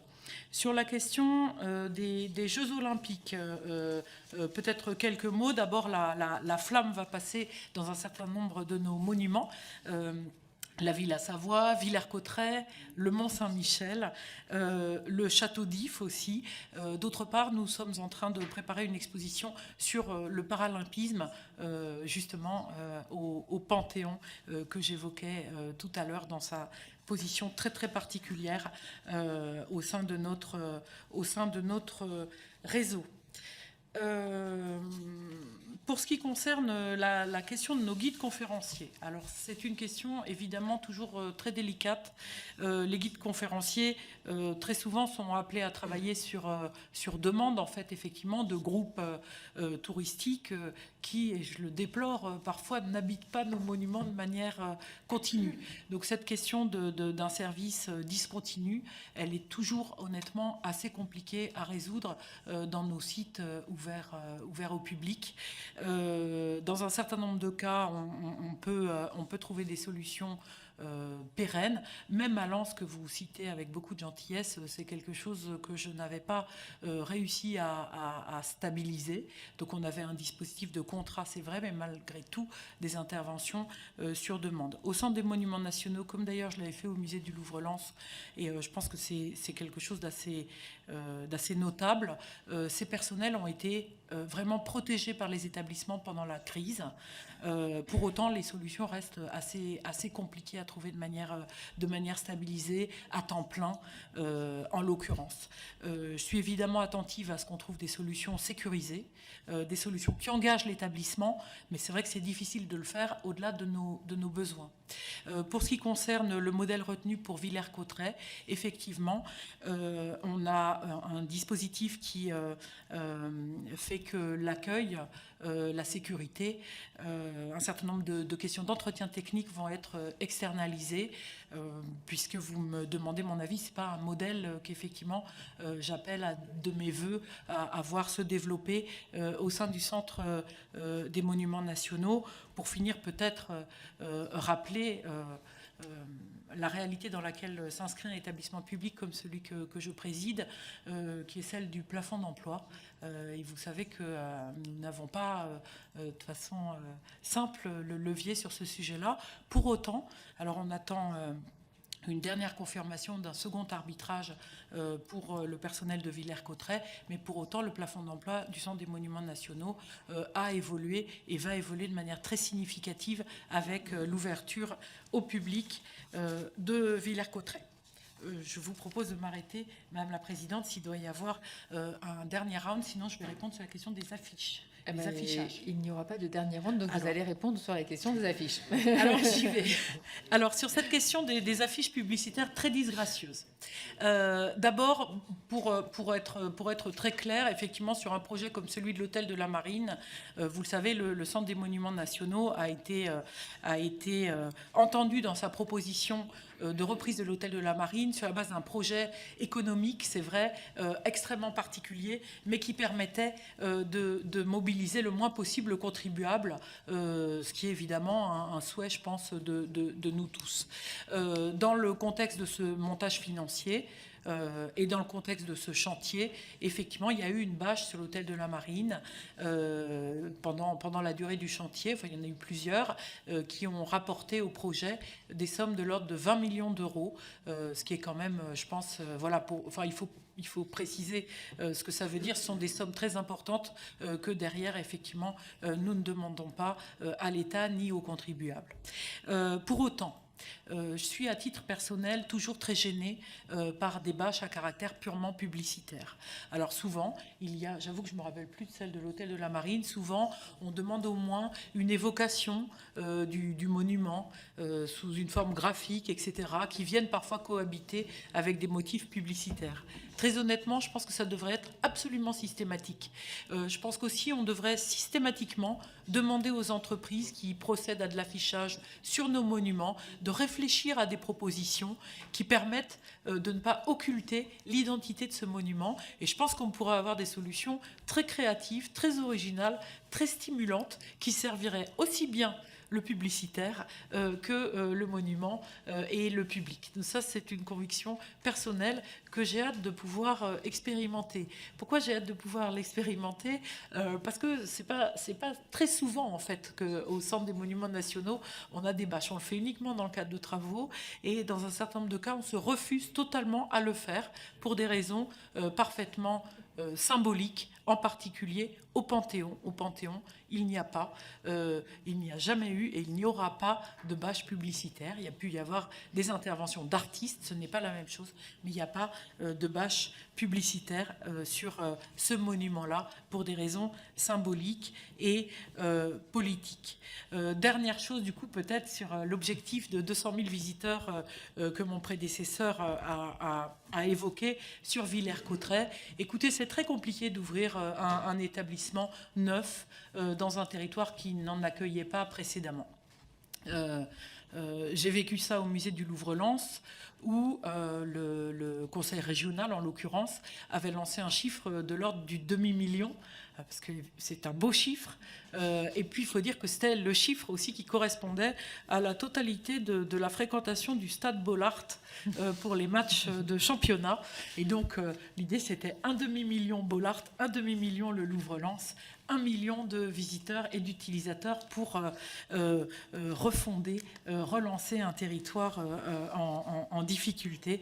Sur la question des Jeux Olympiques, peut-être quelques mots. D'abord, la flamme va passer dans un certain nombre de nos monuments. la Villa Savoie, Villers-Cotterêts, le Mont-Saint-Michel, le Château d'If aussi. D'autre part, nous sommes en train de préparer une exposition sur le paralympisme, justement au Panthéon, que j'évoquais tout à l'heure dans sa position très très particulière au sein de notre réseau. Pour ce qui concerne la question de nos guides conférenciers, alors c'est une question évidemment toujours très délicate. Les guides conférenciers très souvent sont appelés à travailler sur demande en fait effectivement de groupes touristiques qui, et je le déplore, parfois n'habitent pas nos monuments de manière continue. Donc cette question d'un service discontinu, elle est toujours honnêtement assez compliquée à résoudre dans nos sites ouverts au public. Dans un certain nombre de cas, on peut trouver des solutions pérennes. Même à Lens, que vous citez avec beaucoup de gentillesse, c'est quelque chose que je n'avais pas réussi à stabiliser. Donc on avait un dispositif de contrat, c'est vrai, mais malgré tout, des interventions sur demande. Au Centre des Monuments Nationaux, comme d'ailleurs je l'avais fait au musée du Louvre-Lens, et je pense que c'est quelque chose d'assez notable, ces personnels ont été vraiment protégés par les établissements pendant la crise. Pour autant, les solutions restent assez compliquées à trouver de manière stabilisée, à temps plein, en l'occurrence. Je suis évidemment attentive à ce qu'on trouve des solutions sécurisées, des solutions qui engagent l'établissement, mais c'est vrai que c'est difficile de le faire au-delà de nos besoins. Pour ce qui concerne le modèle retenu pour Villers-Cotterêts, effectivement, on a un dispositif qui fait que l'accueil, la sécurité, un certain nombre de questions d'entretien technique vont être externalisées. Puisque vous me demandez mon avis, ce n'est pas un modèle qu'effectivement j'appelle de mes voeux à voir se développer au sein du Centre des Monuments Nationaux. Pour finir, peut-être rappeler la réalité dans laquelle s'inscrit un établissement public comme celui que je préside, qui est celle du plafond d'emploi. Et vous savez que nous n'avons pas de façon simple le levier sur ce sujet-là. Pour autant, alors on attend une dernière confirmation d'un second arbitrage pour le personnel de Villers-Cotterêts, mais pour autant, le plafond d'emploi du Centre des Monuments Nationaux a évolué et va évoluer de manière très significative avec l'ouverture au public de Villers-Cotterêts. Je vous propose de m'arrêter, Madame la Présidente, s'il doit y avoir un dernier round, sinon je vais répondre sur la question des affiches. Affichages. Il n'y aura pas de dernière ronde, donc vous allez répondre sur la question des affiches. Alors j'y vais. Alors sur cette question des affiches publicitaires très disgracieuses. D'abord, pour être très clair, effectivement, sur un projet comme celui de l'Hôtel de la Marine, vous le savez, le Centre des Monuments Nationaux a été entendu dans sa proposition de reprise de l'Hôtel de la Marine sur la base d'un projet économique, c'est vrai, extrêmement particulier, mais qui permettait de mobiliser le moins possible le contribuable, ce qui est évidemment un souhait, je pense, de nous tous. Dans le contexte de ce montage financier, et dans le contexte de ce chantier, effectivement, il y a eu une bâche sur l'hôtel de la Marine pendant la durée du chantier. Enfin, il y en a eu plusieurs qui ont rapporté au projet des sommes de l'ordre de 20 millions d'euros, ce qui est quand même, je pense, voilà, il faut préciser ce que ça veut dire. Ce sont des sommes très importantes que derrière, effectivement, nous ne demandons pas à l'État ni aux contribuables. Pour autant, je suis à titre personnel toujours très gênée par des bâches à caractère purement publicitaire. Alors souvent, j'avoue que je ne me rappelle plus de celle de l'hôtel de la Marine, souvent on demande au moins une évocation du monument sous une forme graphique, etc., qui viennent parfois cohabiter avec des motifs publicitaires. Très honnêtement, je pense que ça devrait être absolument systématique. Je pense qu'aussi on devrait systématiquement demander aux entreprises qui procèdent à de l'affichage sur nos monuments de réfléchir à des propositions qui permettent de ne pas occulter l'identité de ce monument. Et je pense qu'on pourrait avoir des solutions très créatives, très originales, très stimulantes, qui serviraient aussi bien le publicitaire que le monument et le public. Donc ça, c'est une conviction personnelle que j'ai hâte de pouvoir expérimenter. Pourquoi j'ai hâte de pouvoir l'expérimenter? Parce que c'est pas très souvent, en fait, qu'au Centre des monuments nationaux, on a des bâches. On le fait uniquement dans le cadre de travaux et dans un certain nombre de cas, on se refuse totalement à le faire pour des raisons parfaitement symboliques, en particulier au Panthéon. Au Panthéon, il n'y a jamais eu et il n'y aura pas de bâche publicitaire. Il y a pu y avoir des interventions d'artistes, ce n'est pas la même chose, mais il n'y a pas de bâche publicitaire sur ce monument-là pour des raisons symboliques et politiques. Dernière chose, du coup, peut-être sur l'objectif de 200 000 visiteurs que mon prédécesseur a évoqué sur Villers-Cotterêts. Écoutez, c'est très compliqué d'ouvrir un établissement neuf dans un territoire qui n'en accueillait pas précédemment. J'ai vécu ça au musée du Louvre-Lens où le conseil régional, en l'occurrence, avait lancé un chiffre de l'ordre du demi-million, parce que c'est un beau chiffre. Et puis, il faut dire que c'était le chiffre aussi qui correspondait à la totalité de la fréquentation du stade Bollaert pour les matchs de championnat. Et donc, l'idée, c'était un demi-million Bollaert, un demi-million le Louvre-Lens, 1 million de visiteurs et d'utilisateurs pour refonder, relancer un territoire en difficulté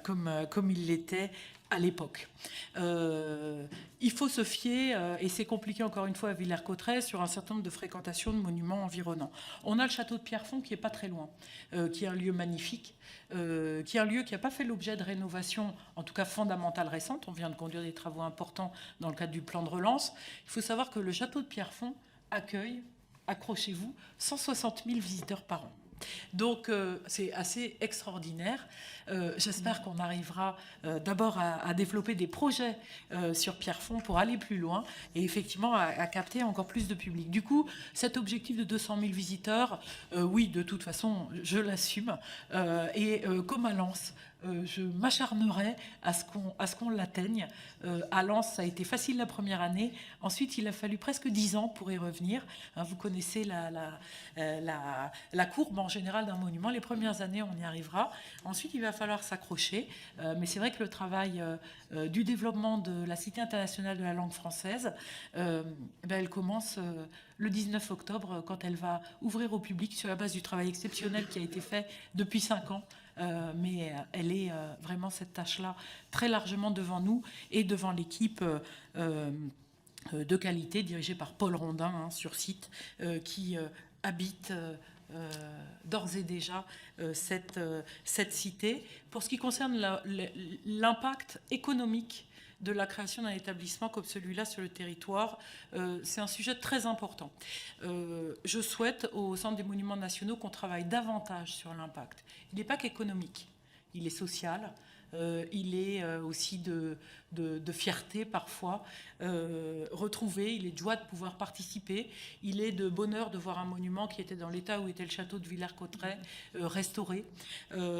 comme il l'était à l'époque. Il faut se fier, et c'est compliqué encore une fois à Villers-Cotterêts, sur un certain nombre de fréquentations de monuments environnants. On a le château de Pierrefonds qui n'est pas très loin, qui est un lieu magnifique, qui est un lieu qui n'a pas fait l'objet de rénovation, en tout cas fondamentale récente. On vient de conduire des travaux importants dans le cadre du plan de relance. Il faut savoir que le château de Pierrefonds accueille, accrochez-vous, 160 000 visiteurs par an. Donc c'est assez extraordinaire. J'espère qu'on arrivera d'abord à développer des projets sur Pierrefonds pour aller plus loin et effectivement à capter encore plus de public. Du coup, cet objectif de 200 000 visiteurs, oui, de toute façon, je l'assume. Et comme à Lens, je m'acharnerai à ce qu'on l'atteigne. À Lens, ça a été facile la première année. Ensuite, il a fallu presque 10 ans pour y revenir. Vous connaissez la courbe en général d'un monument. Les premières années, on y arrivera. Ensuite, il va falloir s'accrocher. Mais c'est vrai que le travail du développement de la Cité internationale de la langue française, elle commence le 19 octobre, quand elle va ouvrir au public sur la base du travail exceptionnel qui a été fait depuis 5 ans. Mais elle est vraiment, cette tâche-là, très largement devant nous et devant l'équipe de qualité dirigée par Paul Rondin sur site, qui habite d'ores et déjà cette cité. Pour ce qui concerne l'impact économique de la création d'un établissement comme celui-là sur le territoire, c'est un sujet très important. Je souhaite au Centre des monuments nationaux qu'on travaille davantage sur l'impact. Il n'est pas qu'économique, il est social, il est aussi de fierté parfois retrouvée, il est de joie de pouvoir participer, il est de bonheur de voir un monument qui était dans l'état où était le château de Villers-Cotterêts restauré.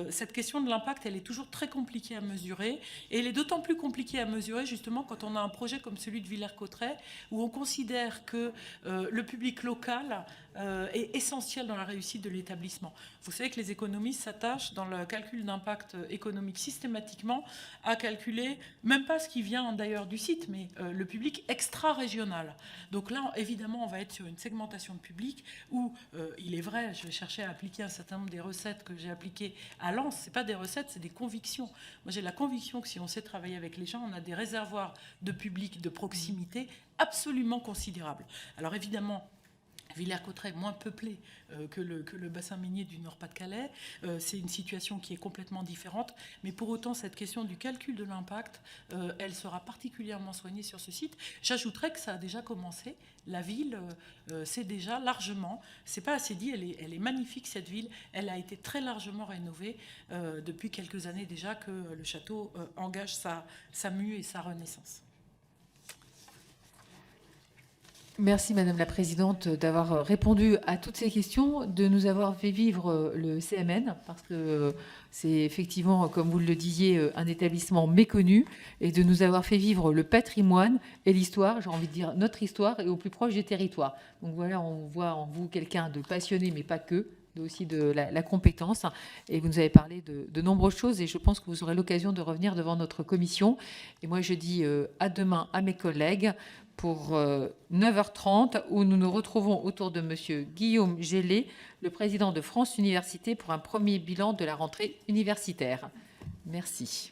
Cette question de l'impact, elle est toujours très compliquée à mesurer, et elle est d'autant plus compliquée à mesurer justement quand on a un projet comme celui de Villers-Cotterêts où on considère que le public local est essentiel dans la réussite de l'établissement. Vous savez que les économistes s'attachent dans le calcul d'impact économique systématiquement à calculer même pas ce qui vient d'ailleurs du site, mais le public extra-régional. Donc là, évidemment, on va être sur une segmentation de public où, il est vrai, je vais chercher à appliquer un certain nombre des recettes que j'ai appliquées à Lens. Ce n'est pas des recettes, c'est des convictions. Moi, j'ai la conviction que si on sait travailler avec les gens, on a des réservoirs de public, de proximité absolument considérables. Alors évidemment, Villers-Cotterêts est moins peuplé que le bassin minier du Nord-Pas-de-Calais. C'est une situation qui est complètement différente. Mais pour autant, cette question du calcul de l'impact, elle sera particulièrement soignée sur ce site. J'ajouterais que ça a déjà commencé. La ville, c'est déjà largement, c'est pas assez dit, elle est magnifique cette ville. Elle a été très largement rénovée depuis quelques années déjà que le château engage sa mue et sa renaissance. Merci Madame la Présidente d'avoir répondu à toutes ces questions, de nous avoir fait vivre le CMN, parce que c'est effectivement, comme vous le disiez, un établissement méconnu, et de nous avoir fait vivre le patrimoine et l'histoire, j'ai envie de dire notre histoire, et au plus proche des territoires. Donc voilà, on voit en vous quelqu'un de passionné, mais pas que, aussi de la compétence. Et vous nous avez parlé de nombreuses choses, et je pense que vous aurez l'occasion de revenir devant notre commission. Et moi, je dis à demain à mes collègues pour 9h30, où nous nous retrouvons autour de Monsieur Guillaume Gélé, le président de France Université, pour un premier bilan de la rentrée universitaire. Merci.